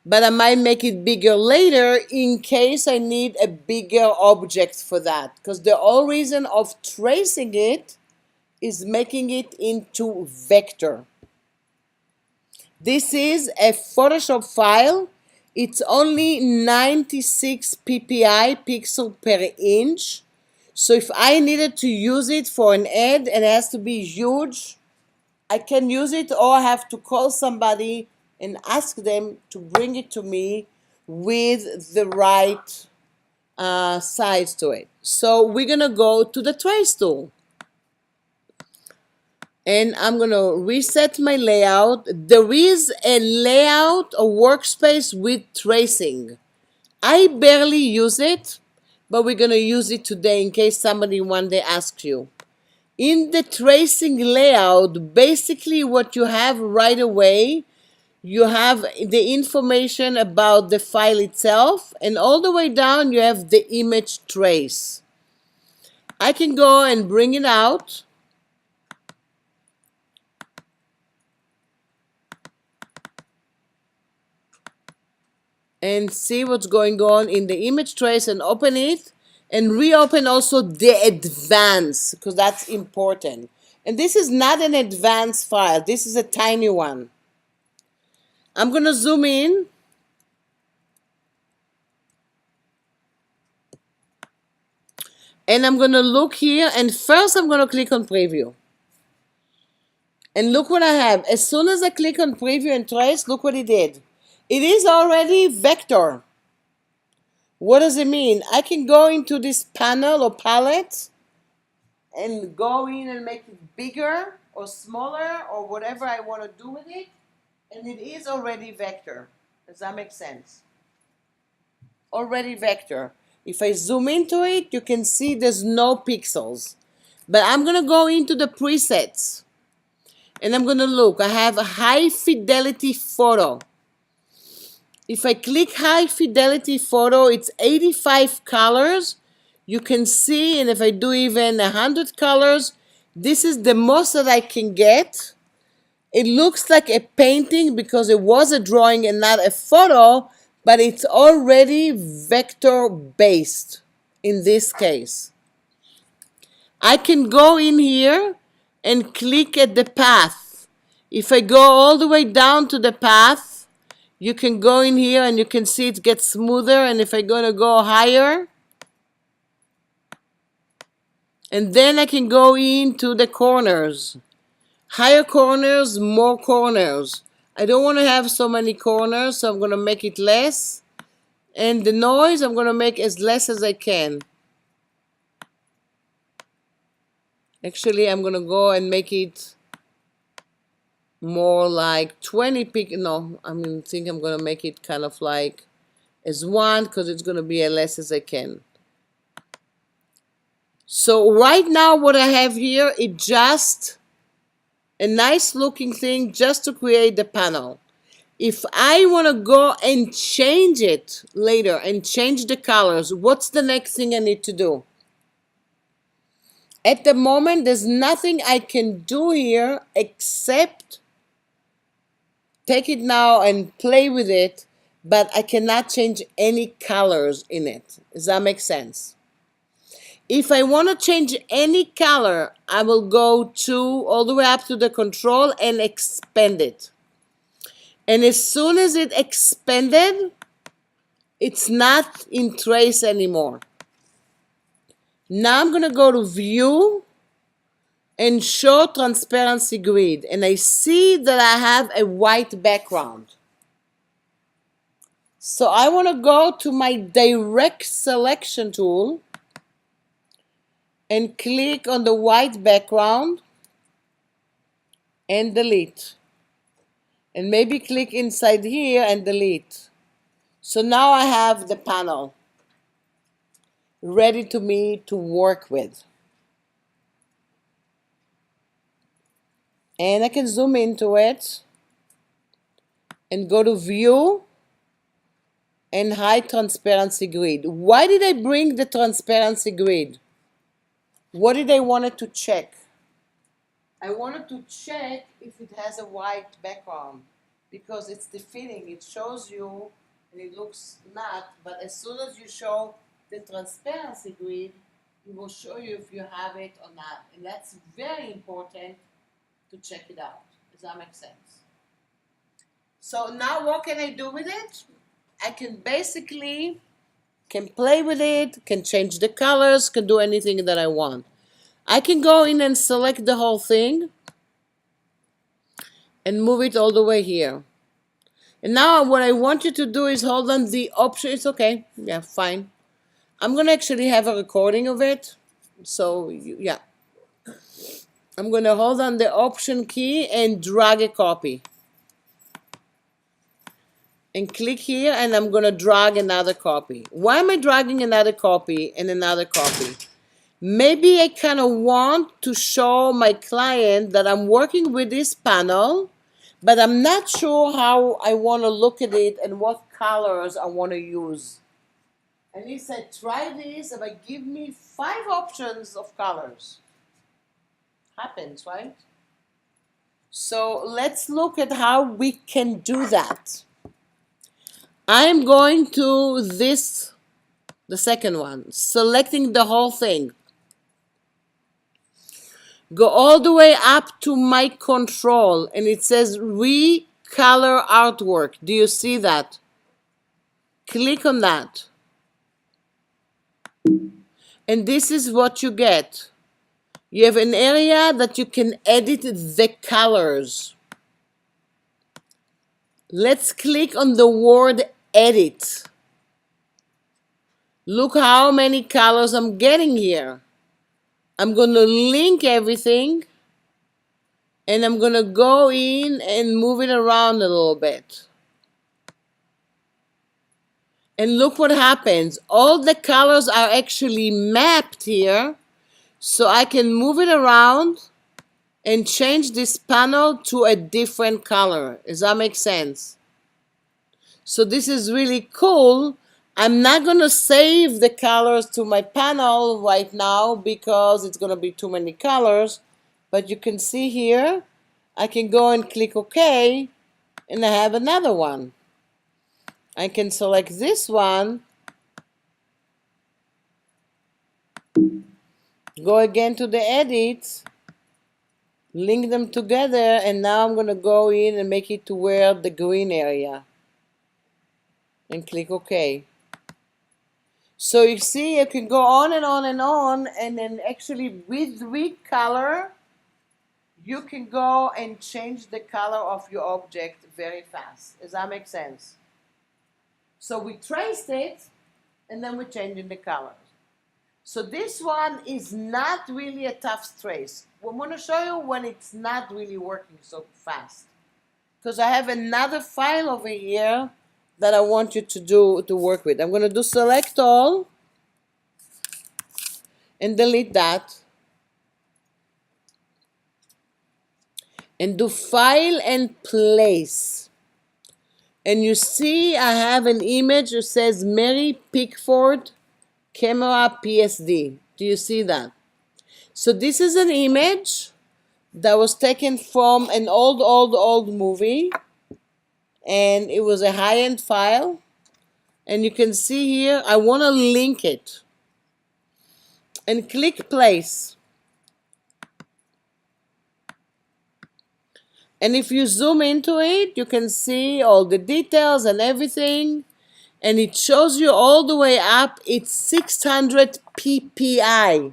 Speaker 1: but I might make it bigger later in case I need a bigger object for that. Because the whole reason of tracing it is making it into vector. This is a Photoshop file. It's only 96 ppi, pixel per inch. So if I needed to use it for an ad and it has to be huge, I can use it, or I have to call somebody and ask them to bring it to me with the right size to it. So we're gonna go to the trace tool. And I'm gonna reset my layout. There is a layout, a workspace with tracing. I barely use it, but we're gonna use it today in case somebody one day asks you. In the tracing layout, basically what you have right away, you have the information about the file itself, and all the way down you have the image trace. I can go and bring it out. And see what's going on in the image trace and open it and reopen also the advanced, because that's important. And this is not an advanced file. This is a tiny one. I'm going to zoom in. And I'm going to look here. And first I'm going to click on preview. And look what I have. As soon as I click on preview and trace, look what it did. It is already vector. What does it mean? I can go into this panel or palette and go in and make it bigger or smaller or whatever I want to do with it, and it is already vector. Does that make sense? Already vector. If I zoom into it, you can see there's no pixels. But I'm going to go into the presets and I'm going to look. I have a high fidelity photo. If I click high fidelity photo, it's 85 colors. You can see, and if I do even 100 colors, this is the most that I can get. It looks like a painting because it was a drawing and not a photo, but it's already vector based in this case. I can go in here and click at the path. If I go all the way down to the path, you can go in here and you can see it gets smoother. And if I'm going to go higher, and then I can go into the corners. Higher corners, more corners. I don't want to have so many corners, so I'm going to make it less. And the noise, I'm going to make as less as I can. Actually, I'm going to go and make it more like 20 pixels. No, I think I'm going to make it kind of like as 1 because it's going to be as less as I can. So right now what I have here is just a nice looking thing just to create the panel. If I want to go and change it later and change the colors, what's the next thing I need to do? At the moment, there's nothing I can do here except take it now and play with it, but I cannot change any colors in it. Does that make sense? If I want to change any color, I will go to all the way up to the control and expand it. And as soon as it expanded, it's not in trace anymore. Now I'm going to go to view and show transparency grid. And I see that I have a white background. So I want to go to my direct selection tool and click on the white background and delete. And maybe click inside here and delete. So now I have the panel ready to me to work with. And I can zoom into it and go to view and hide transparency grid. Why did I bring the transparency grid? What did I want to check? I wanted to check if it has a white background because it's the fitting. It shows you and it looks not, but as soon as you show the transparency grid, it will show you if you have it or not. And that's very important to check it out. Does that make sense? So now what can I do with it? I can basically play with it, can change the colors, can do anything that I want. I can go in and select the whole thing and move it all the way here. And now what I want you to do is hold on the option. It's okay. Yeah, fine. I'm going to actually have a recording of it. So, yeah. I'm going to hold on the option key and drag a copy. And click here, and I'm going to drag another copy. Why am I dragging another copy and another copy? Maybe I kind of want to show my client that I'm working with this panel, but I'm not sure how I want to look at it and what colors I want to use. And he said, try this, and give me 5 options of colors. Happens, right? So let's look at how we can do that. I'm going to this, the second one, selecting the whole thing. Go all the way up to my control, and it says recolor artwork. Do you see that? Click on that. And this is what you get. You have an area that you can edit the colors. Let's click on the word edit. Look how many colors I'm getting here. I'm going to link everything, and I'm going to go in and move it around a little bit. And look what happens. All the colors are actually mapped here, so I can move it around and change this panel to a different color. Does that make sense? So this is really cool. I'm not going to save the colors to my panel right now because it's going to be too many colors. But you can see here, I can go and click OK, and I have another one. I can select this one, go again to the edit, link them together, and now I'm going to go in and make it to where the green area. And click OK. So you see, you can go on and on and on, and then actually with recolor, you can go and change the color of your object very fast. Does that make sense? So we traced it, and then we're changing the colors. So this one is not really a tough trace. I'm going to show you when it's not really working so fast. Because I have another file over here that I want you to work with. I'm going to do select all and delete that. And do file and place. And you see I have an image that says Mary Pickford Camera PSD. Do you see that? So this is an image that was taken from an old movie, and it was a high-end file. And you can see here, I want to link it. And click place. And if you zoom into it, you can see all the details and everything. And it shows you all the way up. It's 600 ppi.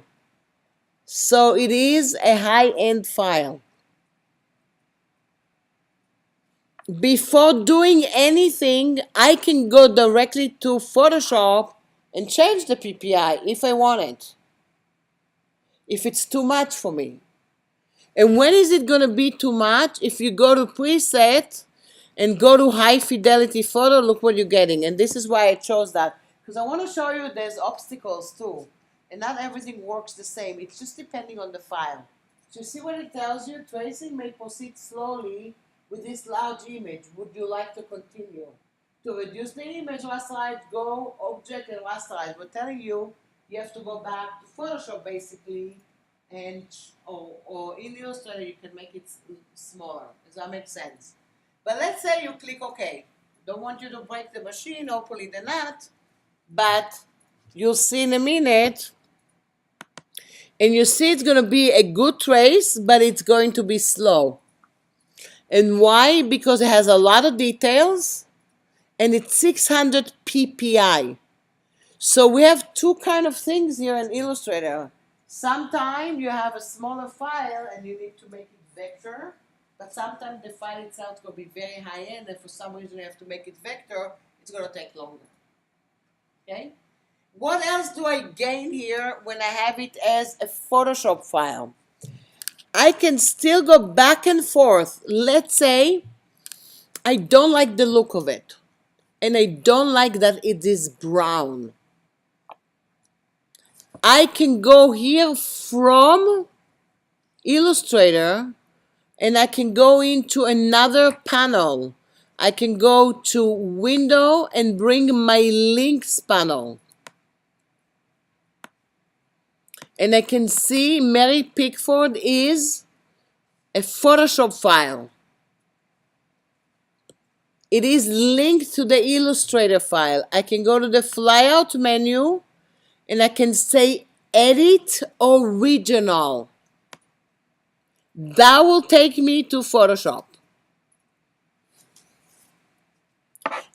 Speaker 1: So it is a high-end file. Before doing anything, I can go directly to Photoshop and change the ppi if I want it. If it's too much for me. And when is it going to be too much? If you go to preset and go to high fidelity photo, look what you're getting. And this is why I chose that. Because I want to show you there's obstacles too. And not everything works the same. It's just depending on the file. So you see what it tells you? Tracing may proceed slowly with this large image. Would you like to continue? To reduce the image rasterize, go object and rasterize. We're telling you have to go back to Photoshop basically, and or in Illustrator you can make it smaller. Does that make sense? But let's say you click OK. Don't want you to break the machine, hopefully they're not, but you'll see in a minute, and you see it's going to be a good trace, but it's going to be slow. And why? Because it has a lot of details, and it's 600 ppi. So we have two kind of things here in Illustrator. Sometimes you have a smaller file and you need to make it vector. but sometimes the file itself is going to be very high end, and for some reason you have to make it vector, it's going to take longer. Okay? What else do I gain here when I have it as a Photoshop file? I can still go back and forth. Let's say I don't like the look of it, and I don't like that it is brown. I can go here from Illustrator and I can go into another panel. I can go to Window and bring my Links panel. And I can see Mary Pickford is a Photoshop file. It is linked to the Illustrator file. I can go to the flyout menu and I can say Edit Original. That will take me to Photoshop.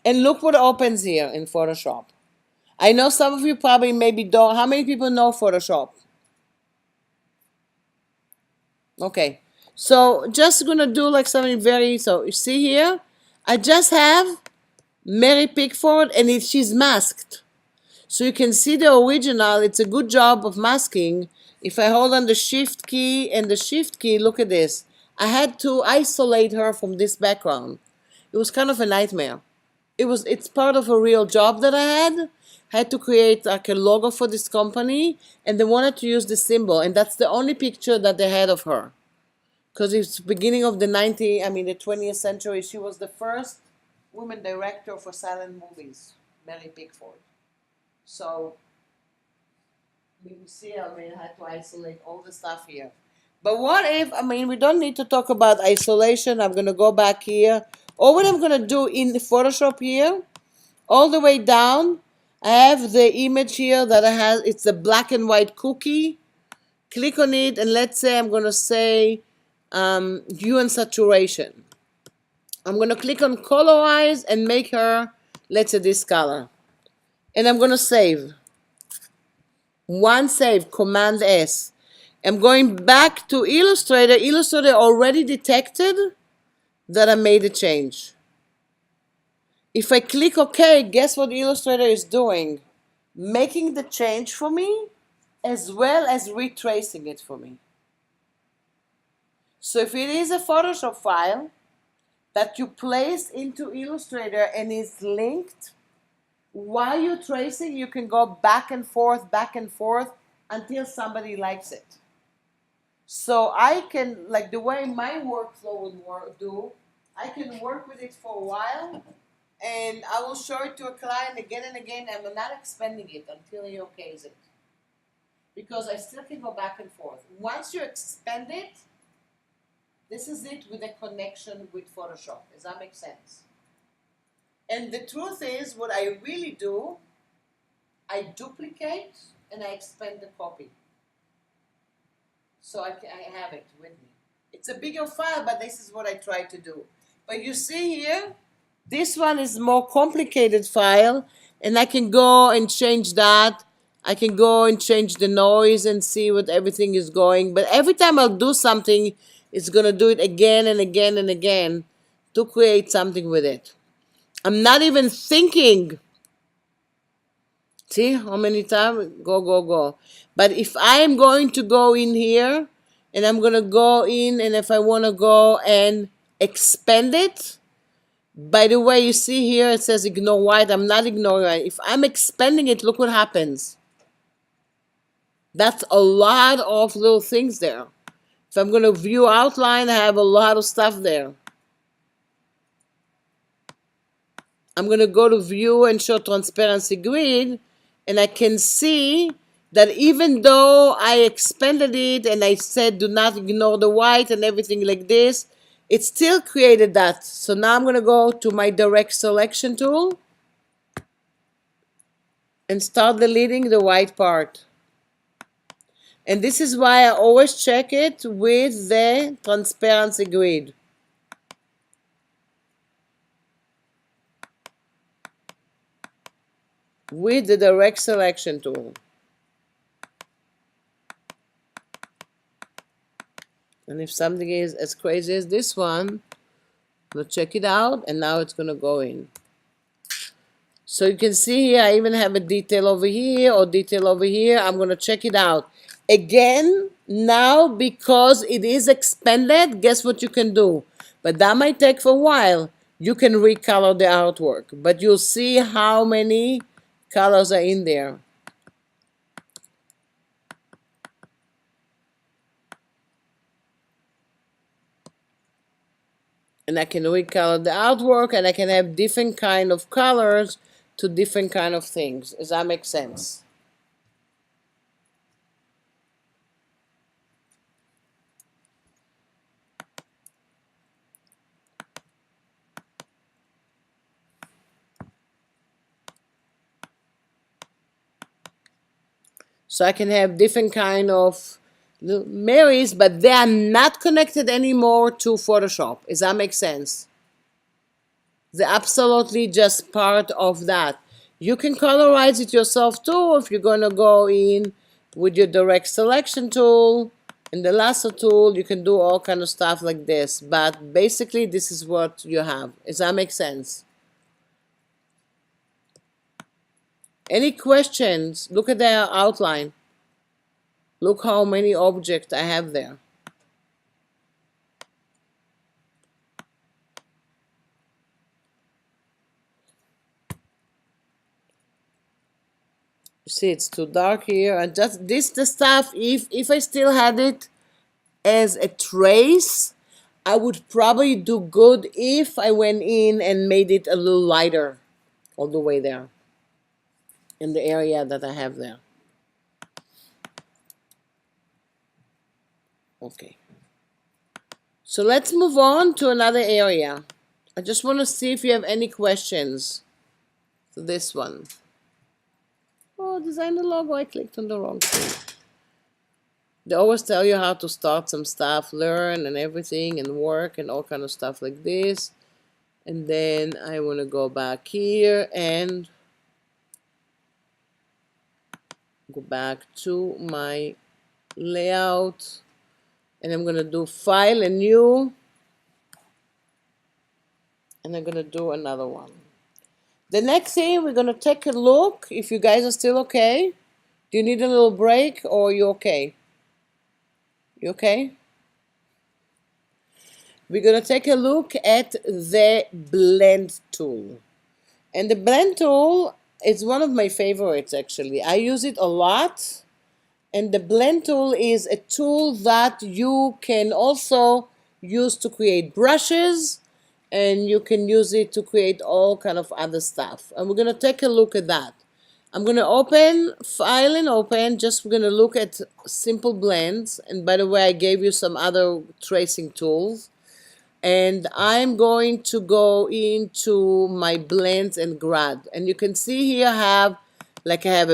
Speaker 1: And look what opens here in Photoshop. I know some of you probably maybe don't. How many people know Photoshop? Okay. So just gonna do like something very, so you see here, I just have Mary Pickford and she's masked. So you can see the original, it's a good job of masking. If I hold on the shift key and the shift key, look at this. I had to isolate her from this background. It was kind of a nightmare. It's part of a real job that I had to create like a logo for this company, and they wanted to use the symbol, and that's the only picture that they had of her, because it's beginning of the 20th century. She was the first woman director for silent movies, Mary Pickford. So you see, I had to isolate all the stuff here. But what if, we don't need to talk about isolation. I'm going to go back here. Or what I'm going to do in Photoshop here, all the way down, I have the image here that I have. It's a black and white cookie. Click on it, and let's say I'm going to say hue and saturation. I'm going to click on colorize and make her, let's say, this color. And I'm going to save. One save, Command S. I'm going back to Illustrator. Illustrator already detected that I made a change. If I click OK, guess what Illustrator is doing? Making the change for me, as well as retracing it for me. So if it is a Photoshop file that you place into Illustrator and is linked, while you're tracing, you can go back and forth until somebody likes it. So I can, like the way my workflow would do, I can work with it for a while, and I will show it to a client again and again. I'm not expanding it until he okays it, because I still can go back and forth. Once you expand it, this is it with a connection with Photoshop. Does that make sense? And the truth is, what I really do, I duplicate and I expand the copy. So I have it with me. It's a bigger file, but this is what I try to do. But you see here, this one is more complicated file, and I can go and change that. I can go and change the noise and see what everything is going. But every time I'll do something, it's going to do it again and again and again to create something with it. I'm not even thinking. See how many times? Go, go, go. But if I'm going to go in here, and I'm going to go in, and if I want to go and expand it, by the way, you see here, it says ignore white. I'm not ignoring it. If I'm expanding it, look what happens. That's a lot of little things there. If I'm going to view outline, I have a lot of stuff there. I'm going to go to view and show transparency grid, and I can see that even though I expanded it and I said do not ignore the white and everything like this, it still created that. So now I'm going to go to my direct selection tool and start deleting the white part. And this is why I always check it with the transparency grid. With the direct selection tool. And if something is as crazy as this one, we'll check it out, and now it's gonna go in. So you can see here, I even have a detail over here or detail over here. I'm gonna check it out. Again, now because it is expanded, guess what you can do? But that might take for a while. You can recolor the artwork, but you'll see how many colors are in there. And I can recolor the artwork, and I can have different kind of colors to different kind of things. Does that make sense? So I can have different kind of Marys, but they are not connected anymore to Photoshop. Does that make sense? They're absolutely just part of that. You can colorize it yourself too if you're gonna go in with your direct selection tool and the lasso tool. You can do all kind of stuff like this, but basically this is what you have. Does that make sense? Any questions? Look at the outline. Look how many objects I have there. You see, it's too dark here, and just this the stuff. If I still had it as a trace, I would probably do good if I went in and made it a little lighter all the way there in the area that I have there. Okay. So let's move on to another area. I just want to see if you have any questions to this one. Oh, design the logo. I clicked on the wrong thing. They always tell you how to start some stuff, learn and everything, and work and all kind of stuff like this. And then I want to go back here and go back to my layout. And I'm going to do File and New. And I'm going to do another one. The next thing, we're going to take a look, if you guys are still okay. Do you need a little break or are you okay? You okay? We're going to take a look at the blend tool. And the blend tool is one of my favorites actually. I use it a lot. And the blend tool is a tool that you can also use to create brushes, and you can use it to create all kind of other stuff. And we're going to take a look at that. I'm going to open File and Open. Just we're going to look at simple blends. And by the way, I gave you some other tracing tools. And I'm going to go into my blends and grad. And you can see here I have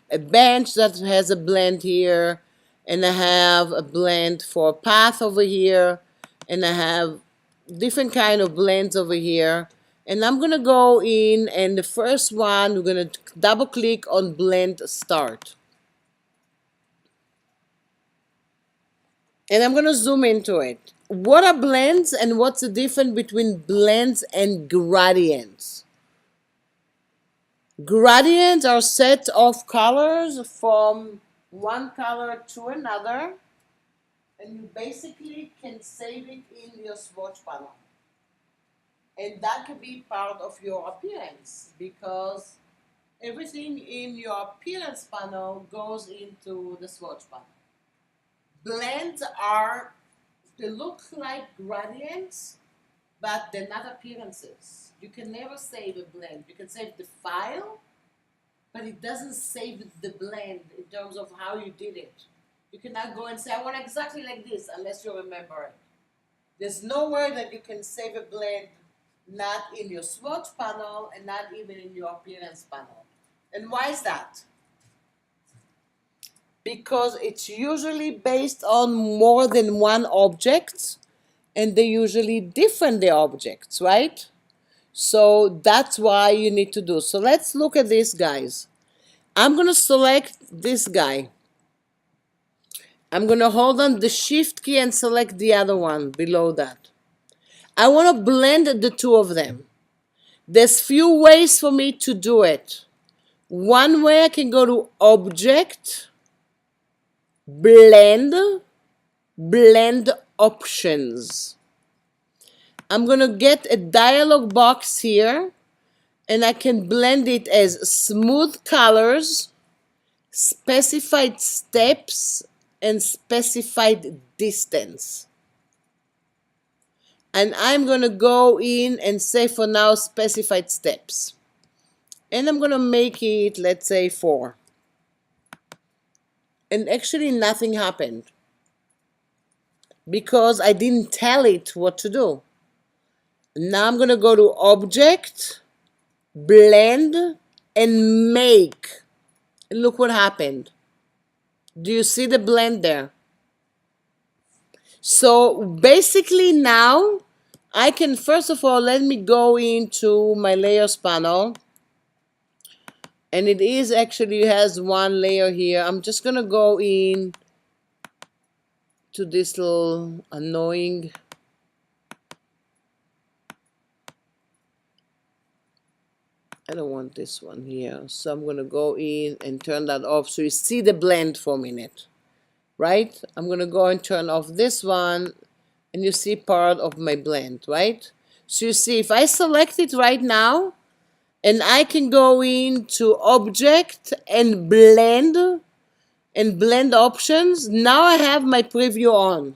Speaker 1: a bench that has a blend here, and I have a blend for path over here, and I have different kind of blends over here. And I'm gonna go in, and the first one, we're gonna double click on blend start. And I'm gonna zoom into it. What are blends and what's the difference between blends and gradients? Gradients are set of colors from one color to another, and you basically can save it in your swatch panel. And that can be part of your appearance because everything in your appearance panel goes into the swatch panel. Blends are, they look like gradients, but they're not appearances. You can never save a blend. You can save the file, but it doesn't save the blend in terms of how you did it. You cannot go and say, I want exactly like this, unless you remember it. There's nowhere that you can save a blend, not in your swatch panel and not even in your appearance panel. And why is that? Because it's usually based on more than one object, and they're usually different, the objects, right? So that's why you need to do. So let's look at this, guys. I'm going to select this guy. I'm going to hold on the shift key and select the other one below that. I want to blend the two of them. There's few ways for me to do it. One way, I can go to Object, Blend, Blend Options. I'm going to get a dialog box here, and I can blend it as Smooth Colors, Specified Steps, and Specified Distance. And I'm going to go in and say for now Specified Steps. And I'm going to make it, let's say, 4. And actually nothing happened because I didn't tell it what to do. Now I'm going to go to Object, Blend, and Make. And look what happened. Do you see the blend there? So basically now I can, first of all, let me go into my layers panel. And it is actually has one layer here. I'm just going to go in to this little annoying I don't want this one here. So I'm going to go in and turn that off so you see the blend for a minute. Right? I'm going to go and turn off this one and you see part of my blend, right? So you see if I select it right now and I can go into Object and Blend options, now I have my preview on.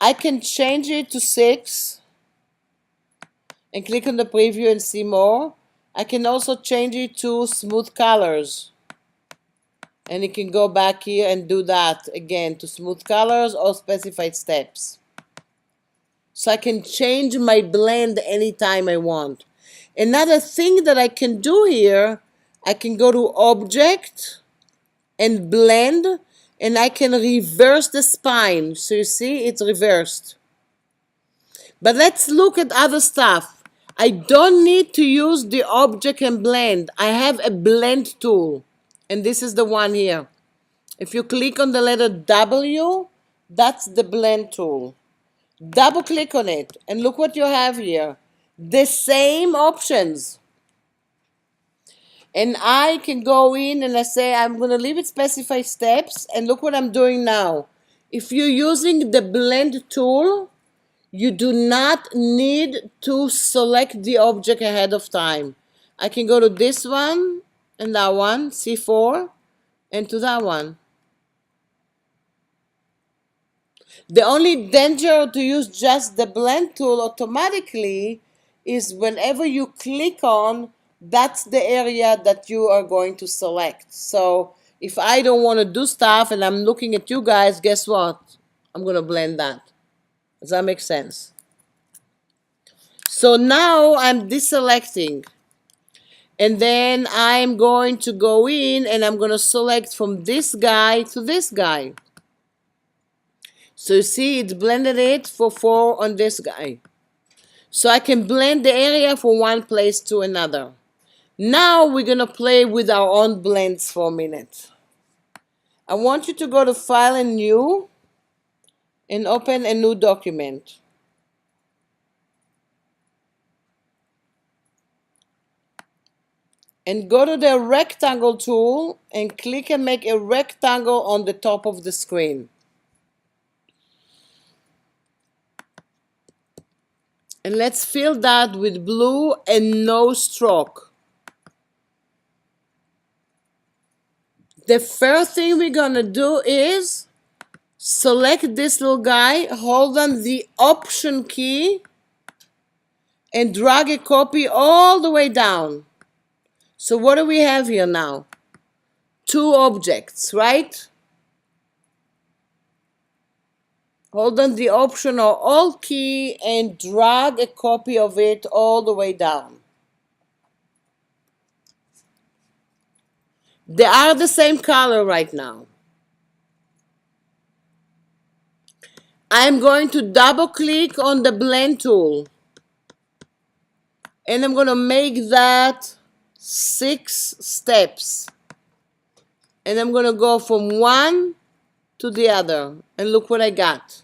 Speaker 1: I can change it to 6 and click on the preview and see more. I can also change it to smooth colors. And you can go back here and do that again to smooth colors or specified steps. So I can change my blend anytime I want. Another thing that I can do here, I can go to Object and Blend, and I can reverse the spine. So you see, it's reversed. But let's look at other stuff. I don't need to use the Object and Blend. I have a blend tool, and this is the one here. If you click on the letter W, that's the blend tool. Double click on it, and look what you have here. The same options. And I can go in and I say I'm going to leave it specified steps, and look what I'm doing now. If you're using the blend tool, you do not need to select the object ahead of time. I can go to this one and that one, C4, and to that one. The only danger to use just the blend tool automatically is whenever you click on, that's the area that you are going to select. So if I don't want to do stuff and I'm looking at you guys, guess what? I'm going to blend that. Does that make sense? So now I'm deselecting. And then I'm going to go in and I'm going to select from this guy to this guy. So you see it's blended it for 4 on this guy. So I can blend the area from one place to another. Now we're going to play with our own blends for a minute. I want you to go to File and New and open a new document. And go to the rectangle tool and click and make a rectangle on the top of the screen. And let's fill that with blue and no stroke. The first thing we're gonna do is select this little guy, hold on the Option key, and drag a copy all the way down. So what do we have here now? 2 objects, right? Hold on the Option or Alt key and drag a copy of it all the way down. They are the same color right now. I'm going to double click on the blend tool. And I'm going to make that 6 steps. And I'm going to go from 1 to the other. And look what I got.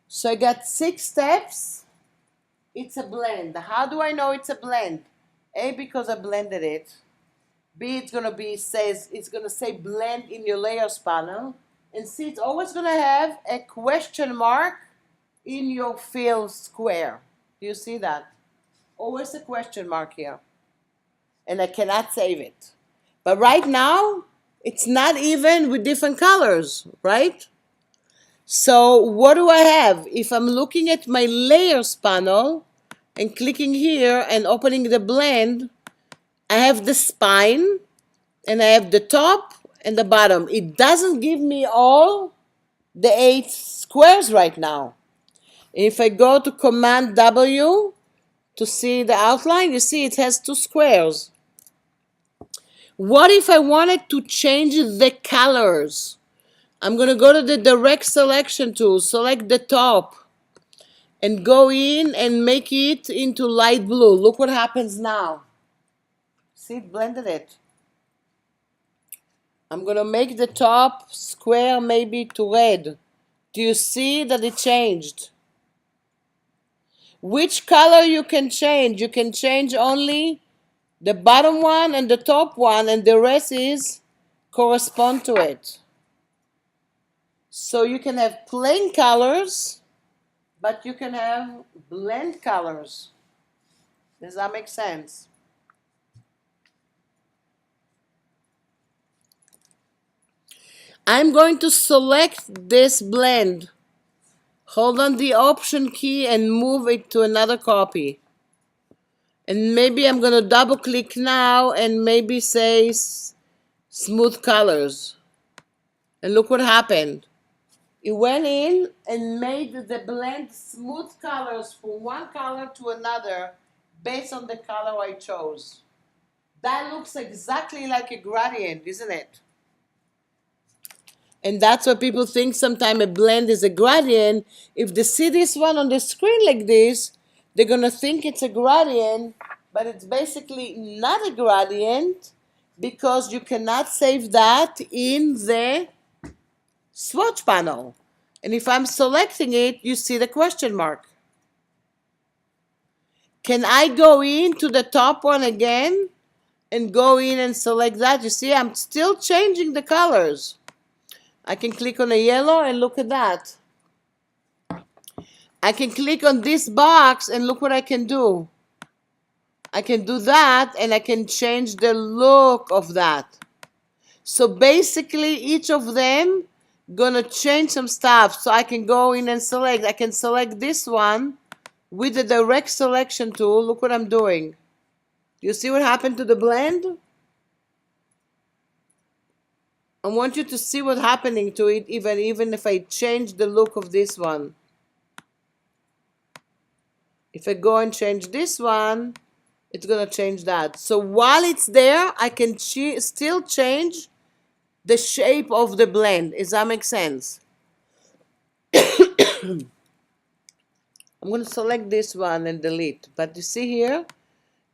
Speaker 1: So I got 6 steps. It's a blend. How do I know it's a blend? A, because I blended it. B, it's gonna say blend in your layers panel. And C, it's always gonna have a question mark in your fill square. Do you see that? Always a question mark here. And I cannot save it. But right now, it's not even with different colors, right? So what do I have? If I'm looking at my layers panel and clicking here and opening the blend, I have the spine and I have the top and the bottom. It doesn't give me all the 8 squares right now. If I go to Command W to see the outline, you see it has 2 squares. What if I wanted to change the colors? I'm going to go to the direct selection tool, select the top, and go in and make it into light blue. Look what happens now. See, it blended it. I'm going to make the top square maybe to red. Do you see that it changed? Which color you can change? You can change only the bottom one and the top one, and the rest is correspond to it. So you can have plain colors, but you can have blend colors. Does that make sense? I'm going to select this blend. Hold on the Option key and move it to another copy. And maybe I'm going to double click now and maybe say smooth colors. And look what happened. It went in and made the blend smooth colors from one color to another based on the color I chose. That looks exactly like a gradient, isn't it? And that's what people think sometimes a blend is a gradient. If they see this one on the screen like this, they're going to think it's a gradient, but it's basically not a gradient because you cannot save that in the swatch panel. And if I'm selecting it, you see the question mark. Can I go into the top one again and go in and select that? You see, I'm still changing the colors. I can click on a yellow and look at that. I can click on this box and look what I can do. I can do that and I can change the look of that. So basically each of them gonna change some stuff. So I can go in and select. I can select this one with the direct selection tool. Look what I'm doing. You see what happened to the blend? I want you to see what's happening to it even if I change the look of this one. If I go and change this one, it's going to change that. So while it's there, I can still change the shape of the blend. Does that make sense? I'm going to select this one and delete. But you see here?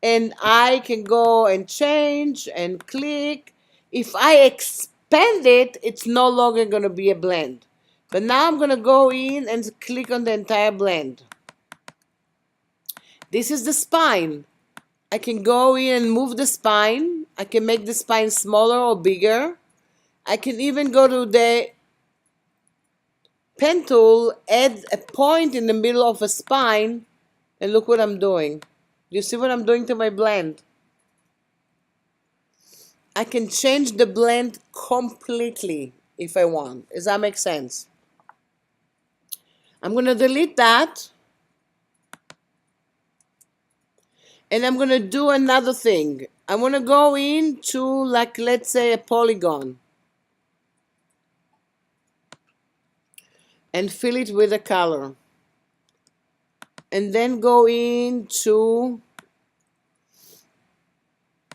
Speaker 1: And I can go and change and click. If I expand it, it's no longer going to be a blend. But now I'm going to go in and click on the entire blend. This is the spine. I can go in and move the spine. I can make the spine smaller or bigger. I can even go to the pen tool, add a point in the middle of a spine, and look what I'm doing. You see what I'm doing to my blend? I can change the blend completely if I want. Does that make sense? I'm going to delete that. And I'm going to do another thing. I want to go into, like, let's say a polygon. And fill it with a color. And then go into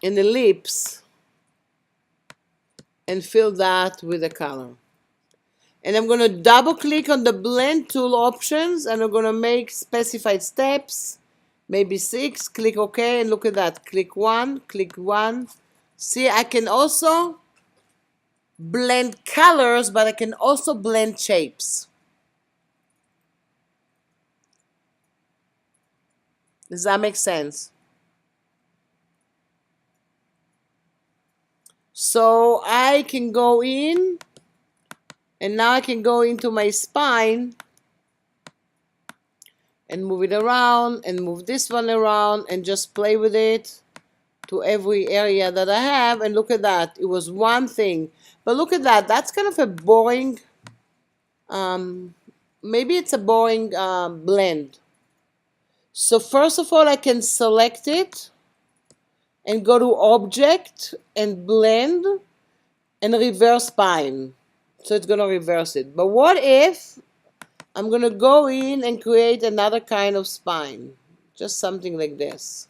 Speaker 1: an ellipse and fill that with a color. And I'm going to double click on the blend tool options and I'm going to make specified steps, maybe 6, click OK, and look at that. Click 1, click 1. See, I can also blend colors, but I can also blend shapes. Does that make sense? So I can go in, and now I can go into my spine and move it around and move this one around and just play with it to every area that I have. And look at that. It was one thing. But look at that. That's kind of a boring, maybe it's a boring blend. So first of all, I can select it and go to Object and Blend and Reverse Spine. So it's going to reverse it. But what if I'm going to go in and create another kind of spine? Just something like this.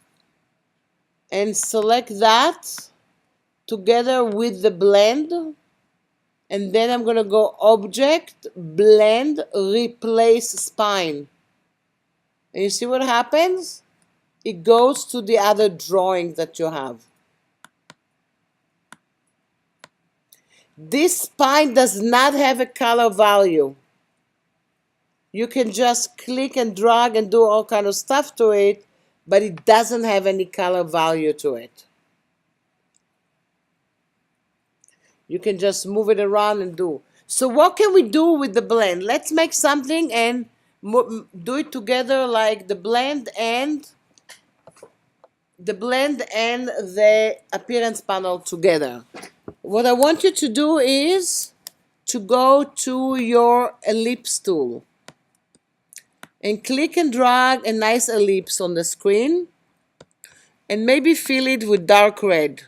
Speaker 1: And select that together with the blend. And then I'm going to go Object, Blend, Replace Spine. And you see what happens? It goes to the other drawing that you have. This spine does not have a color value. You can just click and drag and do all kind of stuff to it, but it doesn't have any color value to it. You can just move it around and do. So what can we do with the blend? Let's make something and do it together, like the blend and the appearance panel together. What I want you to do is to go to your ellipse tool and click and drag a nice ellipse on the screen and maybe fill it with dark red.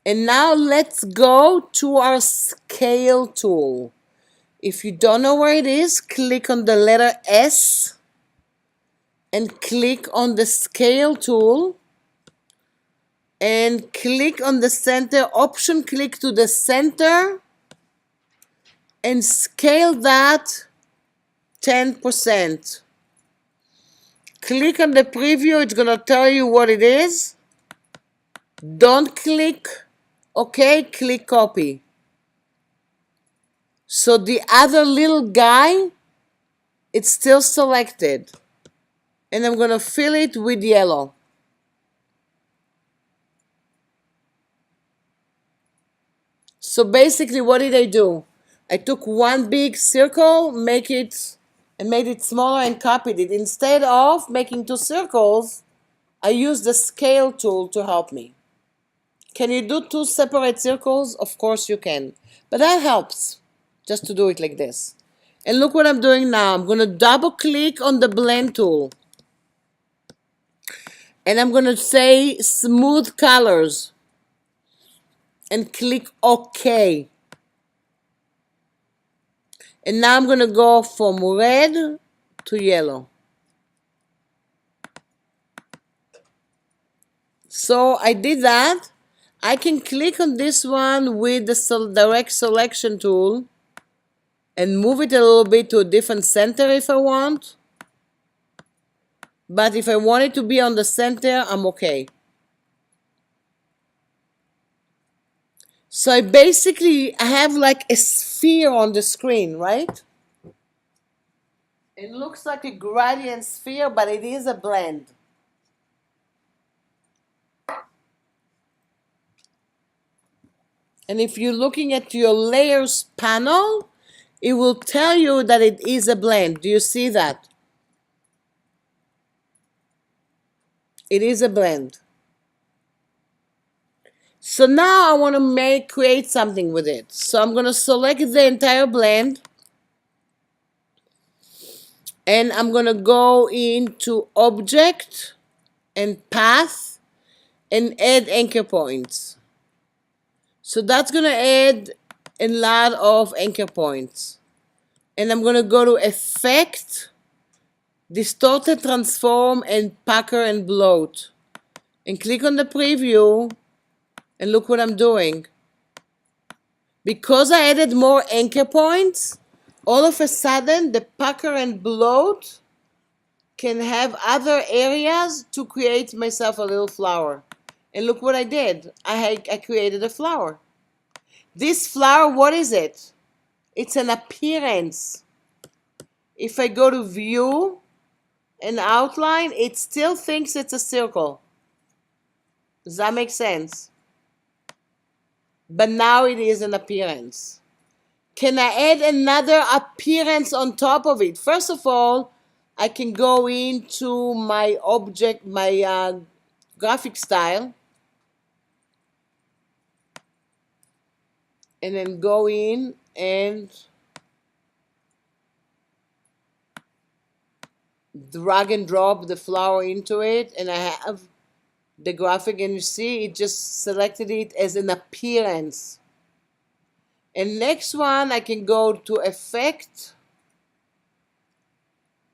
Speaker 1: And now let's go to our scale tool. If you don't know where it is, click on the letter S and click on the scale tool and click on the center option, click to the center and scale that 10%. Click on the preview, it's going to tell you what it is. Don't click OK, click copy. So the other little guy, it's still selected. And I'm going to fill it with yellow. So basically, what did I do? I took one big circle, made it smaller and copied it. Instead of making two circles, I used the scale tool to help me. Can you do two separate circles? Of course you can. But that helps, just to do it like this. And look what I'm doing now. I'm going to double click on the blend tool. And I'm going to say smooth colors. And click OK. And now I'm going to go from red to yellow. So I did that. I can click on this one with the direct selection tool and move it a little bit to a different center if I want. But if I want it to be on the center, I'm okay. So I basically have like a sphere on the screen, right? It looks like a gradient sphere, but it is a blend. And if you're looking at your layers panel, it will tell you that it is a blend. Do you see that? It is a blend. So now I want to create something with it. So I'm going to select the entire blend. And I'm going to go into Object and Path and add anchor points. So that's going to add a lot of anchor points. And I'm going to go to Effect, Distorted Transform, and Pucker and Bloat. And click on the preview. And look what I'm doing. Because I added more anchor points, all of a sudden the pucker and bloat can have other areas to create myself a little flower. And look what I did. I created a flower. This flower, what is it? It's an appearance. If I go to view and outline, it still thinks it's a circle. Does that make sense? But now it is an appearance. Can I add another appearance on top of it? First of all, I can go into my object, my graphic style, and then go in and drag and drop the flower into it, and I have the graphic, and you see it just selected it as an appearance. And next one, I can go to effect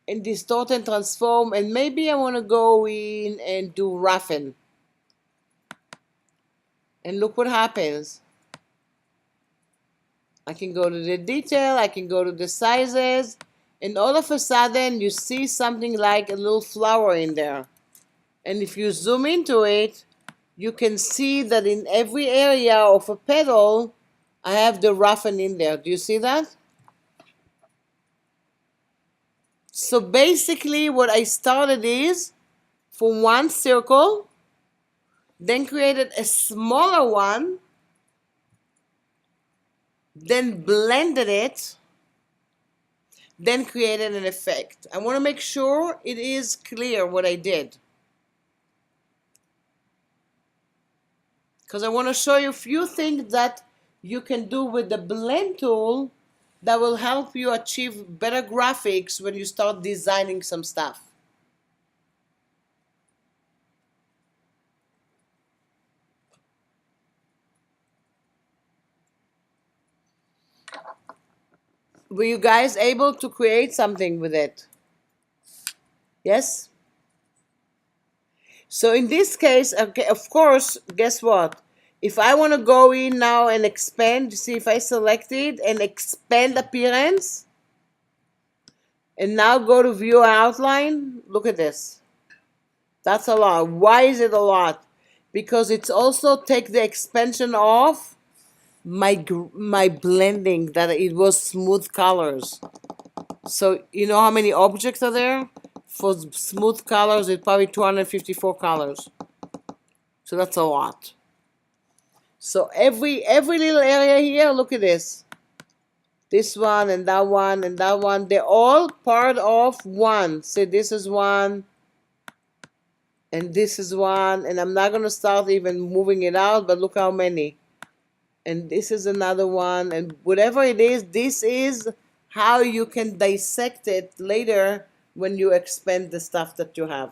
Speaker 1: and distort and transform, and maybe I want to go in and do roughen. And look what happens. I can go to the detail, I can go to the sizes, and all of a sudden you see something like a little flower in there. And if you zoom into it, you can see that in every area of a petal, I have the roughen in there. Do you see that? So basically what I started is from one circle, then created a smaller one, then blended it, then created an effect. I want to make sure it is clear what I did, because I want to show you a few things that you can do with the blend tool that will help you achieve better graphics when you start designing some stuff. Were you guys able to create something with it? Yes? So in this case, okay, of course, guess what? If I want to go in now and expand, you see if I select it and expand appearance, and now go to view outline, look at this. That's a lot. Why is it a lot? Because it's also take the expansion off my blending, that it was smooth colors. So you know how many objects are there? For smooth colors, it's probably 254 colors. So that's a lot. So every little area here, look at this. This one and that one and that one, they're all part of one. See, this is one, and this is one, and I'm not going to start even moving it out, but look how many. And this is another one, and whatever it is, this is how you can dissect it later when you expand the stuff that you have.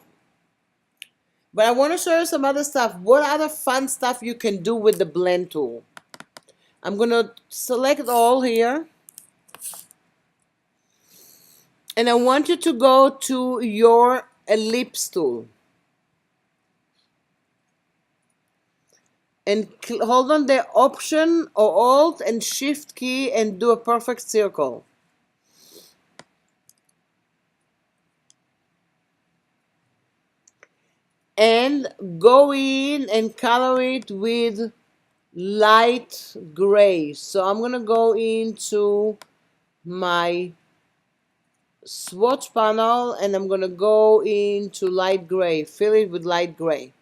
Speaker 1: But I want to show you some other stuff. What other fun stuff you can do with the blend tool? I'm going to select all here. And I want you to go to your ellipse tool. And hold on the Option or Alt and Shift key and do a perfect circle. And go in and color it with light gray. So I'm going to go into my swatch panel and I'm going to go into light gray. Fill it with light gray.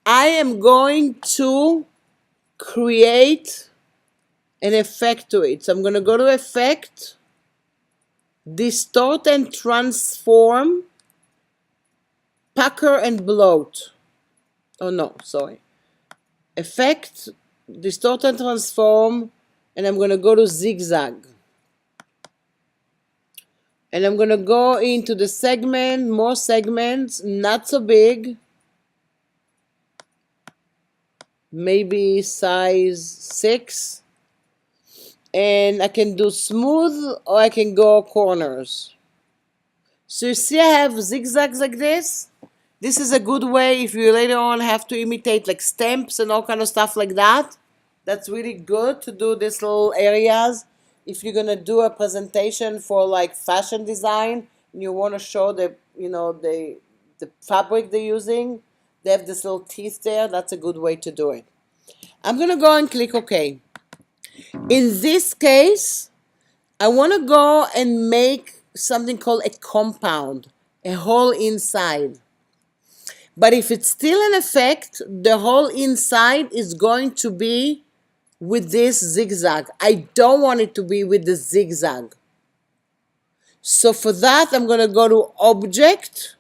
Speaker 1: I am going to create an effect to it. So I'm going to go to Effect, Distort and Transform, Pucker and Bloat. Oh no, sorry. Effect, Distort and Transform, and I'm going to go to Zigzag. And I'm going to go into the segment, more segments, not so big. Maybe size 6. And I can do smooth or I can go corners. So you see I have zigzags like this. This is a good way if you later on have to imitate like stamps and all kind of stuff like that. That's really good to do these little areas. If you're gonna do a presentation for like fashion design and you want to show the the fabric they're using. They have this little teeth there. That's a good way to do it. I'm going to go and click OK. In this case, I want to go and make something called a compound, a hole inside. But if it's still an effect, the hole inside is going to be with this zigzag. I don't want it to be with the zigzag. So for that, I'm going to go to Object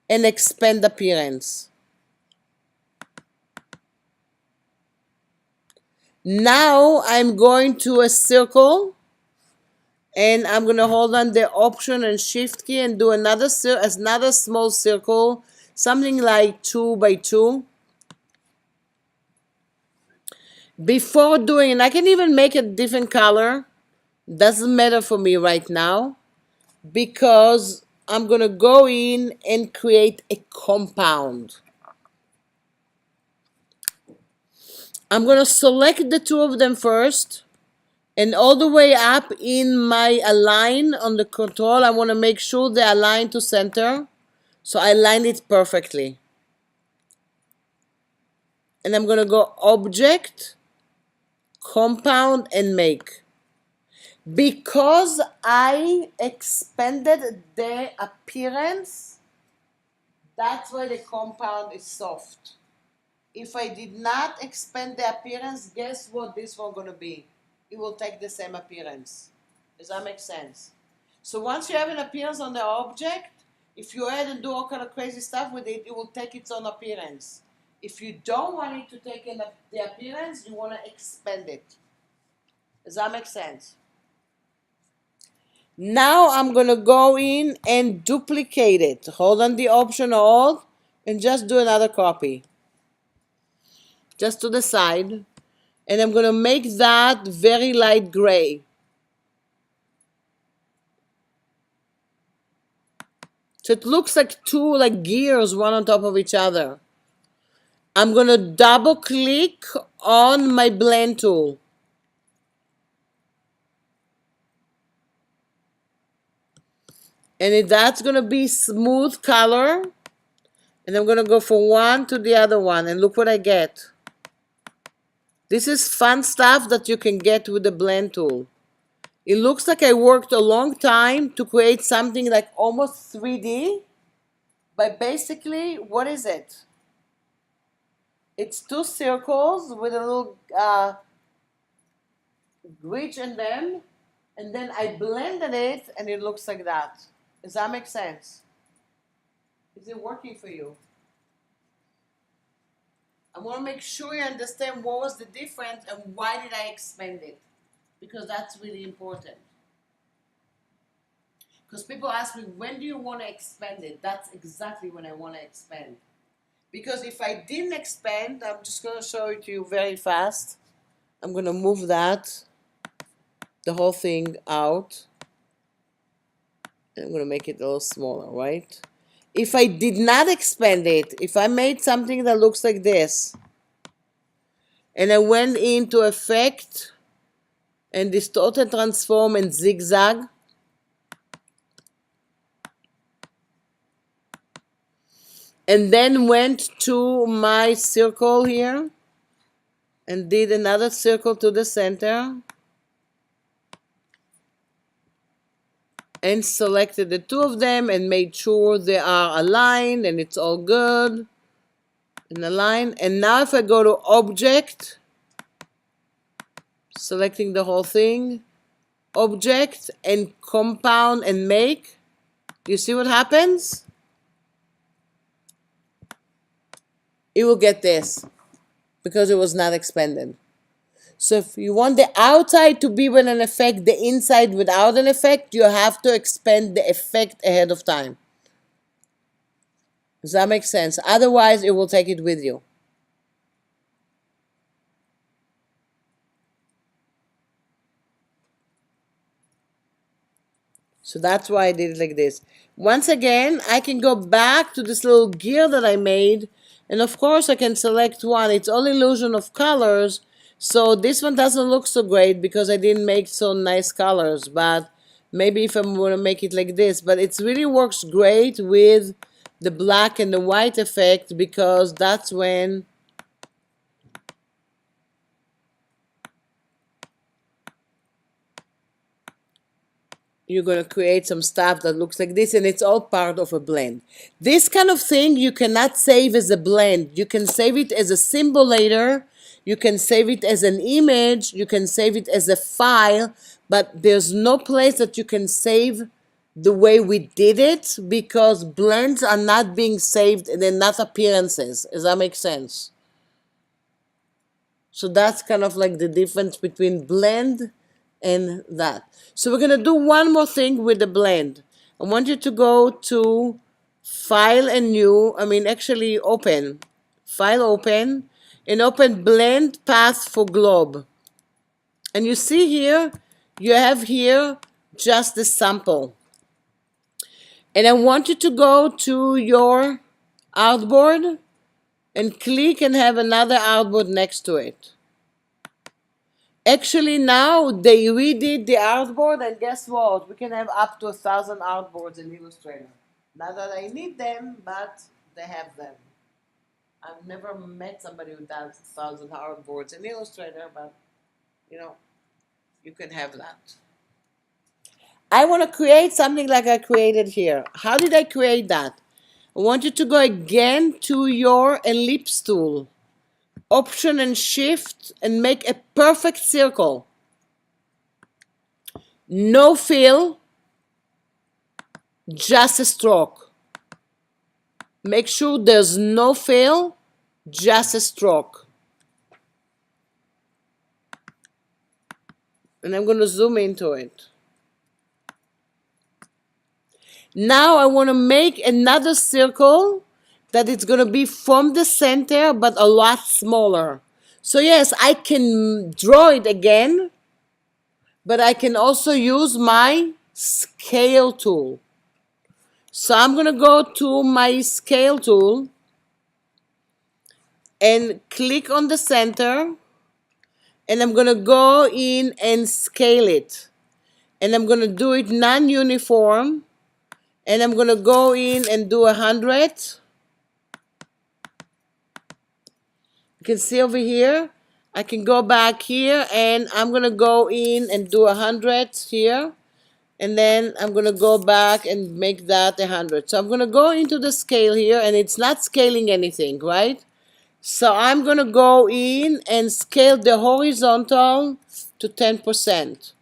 Speaker 1: and Expand Appearance. Now I'm going to a circle, and I'm going to hold on the Option and Shift key and do another small circle, something like 2 by 2. Before doing it, I can even make a different color. Doesn't matter for me right now, because I'm going to go in and create a compound. I'm going to select the two of them first, and all the way up in my align on the control, I want to make sure they align to center. So I aligned it perfectly. And I'm going to go Object, Compound, and Make. Because I expanded the appearance, that's why the compound is soft. If I did not expand the appearance, guess what this one going to be? It will take the same appearance. Does that make sense? So once you have an appearance on the object, if you add and do all kind of crazy stuff with it, it will take its own appearance. If you don't want it to take the appearance, you want to expand it. Does that make sense? Now I'm going to go in and duplicate it. Hold on the Option Alt and just do another copy. Just to the side. And I'm going to make that very light gray. So it looks like two gears, one on top of each other. I'm going to double click on my blend tool. And that's going to be smooth color. And I'm going to go from one to the other one. And look what I get. This is fun stuff that you can get with the blend tool. It looks like I worked a long time to create something like almost 3D. But basically, what is it? It's two circles with a little ridge in them. And then I blended it and it looks like that. Does that make sense? Is it working for you? I want to make sure you understand what was the difference and why did I expand it. Because that's really important. Because people ask me, when do you want to expand it? That's exactly when I want to expand. Because if I didn't expand, I'm just going to show it to you very fast. I'm going to move that, the whole thing out. And I'm going to make it a little smaller, right? If I did not expand it, if I made something that looks like this, and I went into Effect, and Distort and Transform and Zigzag, and then went to my circle here, and did another circle to the center, and selected the two of them and made sure they are aligned and it's all good and aligned. And now if I go to Object, selecting the whole thing, Object and Compound and Make, you see what happens? It will get this because it was not expanded. So if you want the outside to be with an effect, the inside without an effect, you have to expand the effect ahead of time. Does that make sense? Otherwise, it will take it with you. So that's why I did it like this. Once again, I can go back to this little gear that I made. And of course, I can select one. It's all illusion of colors. So this one doesn't look so great because I didn't make so nice colors. But maybe if I'm going to make it like this. But it really works great with the black and the white effect, because that's when you're going to create some stuff that looks like this, and it's all part of a blend. This kind of thing you cannot save as a blend. You can save it as a symbol later, you can save it as an image, you can save it as a file, but there's no place that you can save the way we did it, because blends are not being saved and they're not appearances. Does that make sense? So that's kind of like the difference between blend and that. So we're going to do one more thing with the blend. I want you to go to File and New, actually Open. File Open, and open Blend Path for Globe. And you see here, you have here just the sample. And I want you to go to your artboard and click and have another artboard next to it. Actually, now they redid the artboard, and guess what? We can have up to 1,000 artboards in Illustrator. Not that I need them, but they have them. I've never met somebody who does 1,000 artboards in Illustrator, but you can have that. I want to create something like I created here. How did I create that? I want you to go again to your ellipse tool, Option and Shift, and make a perfect circle. No fill, just a stroke. Make sure there's no fill, just a stroke. And I'm going to zoom into it. Now I want to make another circle that it's going to be from the center, but a lot smaller. So yes, I can draw it again, but I can also use my scale tool. So I'm going to go to my scale tool and click on the center, and I'm going to go in and scale it. And I'm going to do it non-uniform, and I'm going to go in and do 100. You can see over here, I can go back here, and I'm going to go in and do 100 here. And then I'm going to go back and make that 100. So I'm going to go into the scale here, and it's not scaling anything, right? So I'm going to go in and scale the horizontal to 10%.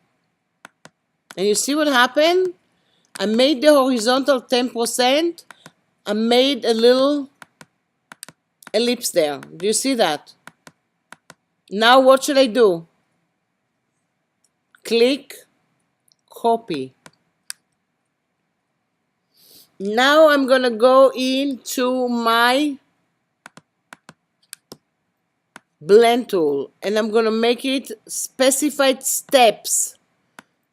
Speaker 1: And you see what happened? I made the horizontal 10%. I made a little ellipse there. Do you see that? Now what should I do? Click, copy. Now I'm going to go into my blend tool, and I'm going to make it specified steps.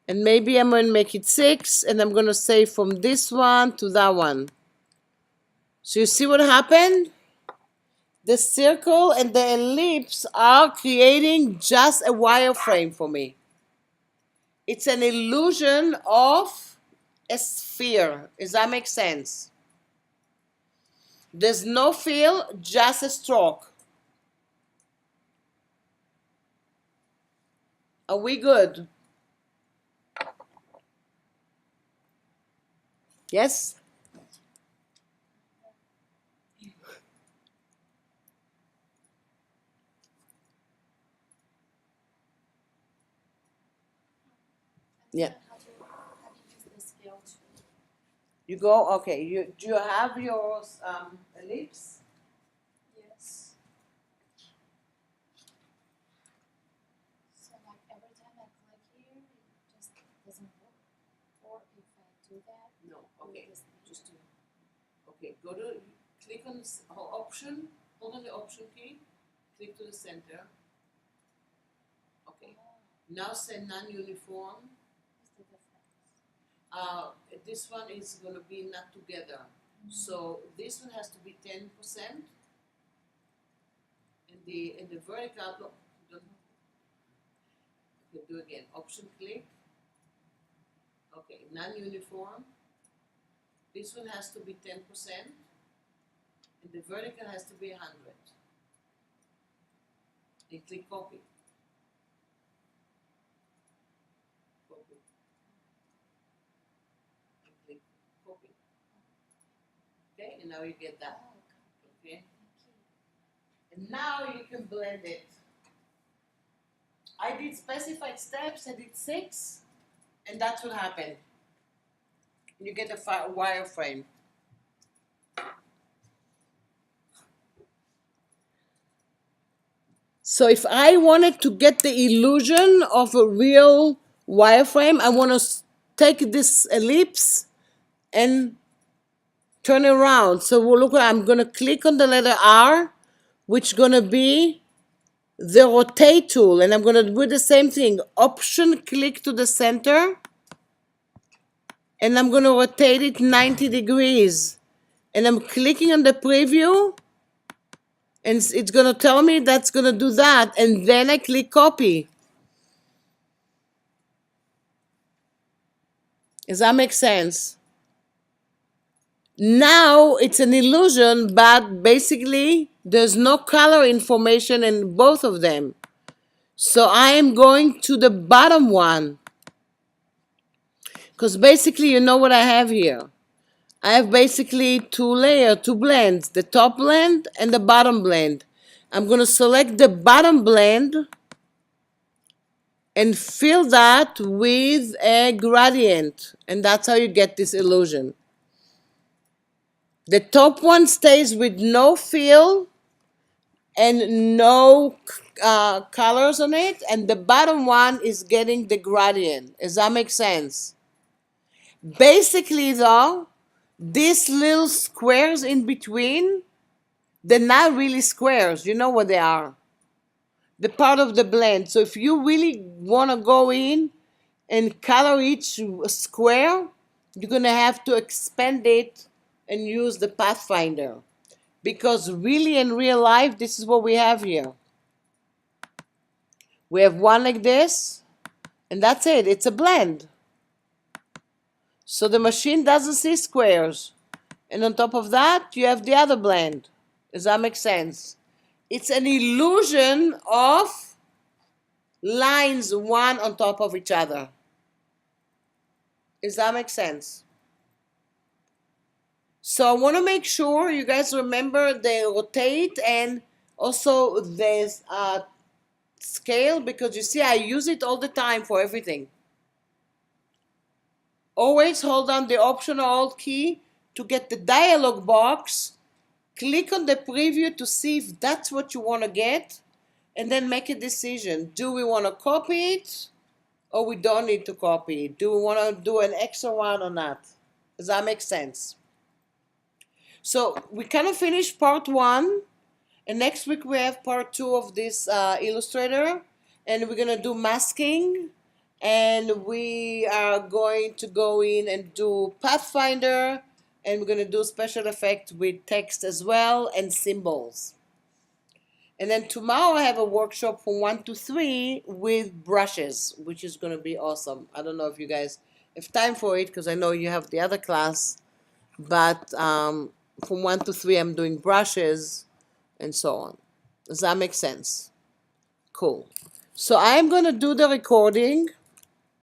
Speaker 1: And maybe I'm going to make it 6, and I'm going to say from this one to that one. So you see what happened? The circle and the ellipse are creating just a wireframe for me. It's an illusion of a sphere. Does that make sense? There's no fill, just a stroke. Are we good? Yes? Yeah.
Speaker 2: How do you use the scale tool?
Speaker 1: You go, okay, do you have your ellipse?
Speaker 2: Yes. So like every time I click here, it just doesn't work. Or if I do that,
Speaker 1: No,
Speaker 2: will
Speaker 1: okay,
Speaker 2: this be-
Speaker 1: just do. Okay, click on this option, hold on the option key, click to the center. Okay,
Speaker 2: Oh,
Speaker 1: now say non-uniform.
Speaker 2: what's the difference?
Speaker 1: This one is going to be not together. So this one has to be 10%, and the vertical, look, don't, okay, do again, option click. Okay, non-uniform. This one has to be 10%. And the vertical has to be 100. And click copy. Copy. And click copy. Okay, and now you get that. Okay. And now you can blend it. I did specified steps, I did 6, and that's what happened. You get a wireframe. So if I wanted to get the illusion of a real wireframe, I want to take this ellipse and turn it around. So look, I'm going to click on the letter R, which is going to be the rotate tool. And I'm going to do the same thing. Option click to the center. And I'm going to rotate it 90 degrees. And I'm clicking on the preview. And it's going to tell me that's going to do that. And then I click copy. Does that make sense? Now it's an illusion, but basically there's no color information in both of them. So I am going to the bottom one. Because basically you know what I have here. I have basically two blends, the top blend and the bottom blend. I'm going to select the bottom blend and fill that with a gradient. And that's how you get this illusion. The top one stays with no fill and no colors on it. And the bottom one is getting the gradient. Does that make sense? Basically though, these little squares in between, they're not really squares. You know what they are. The part of the blend. So if you really want to go in and color each square, you're going to have to expand it and use the Pathfinder. Because really in real life, this is what we have here. We have one like this, and that's it. It's a blend. So the machine doesn't see squares. And on top of that, you have the other blend. Does that make sense? It's an illusion of lines one on top of each other. Does that make sense? So I want to make sure you guys remember the rotate and also the scale, because you see I use it all the time for everything. Always hold down the Option or Alt key to get the dialog box. Click on the preview to see if that's what you want to get, and then make a decision. Do we want to copy it or we don't need to copy it? Do we want to do an extra one or not? Does that make sense? So we kind of finished part 1, and next week we have part 2 of this Illustrator, and we're going to do masking, and we are going to go in and do Pathfinder, and we're going to do special effect with text as well and symbols. And then tomorrow I have a workshop from 1 to 3 with brushes, which is going to be awesome. I don't know if you guys have time for it because I know you have the other class, but from 1 to 3 I'm doing brushes and so on. Does that make sense? Cool. So I'm going to do the recording.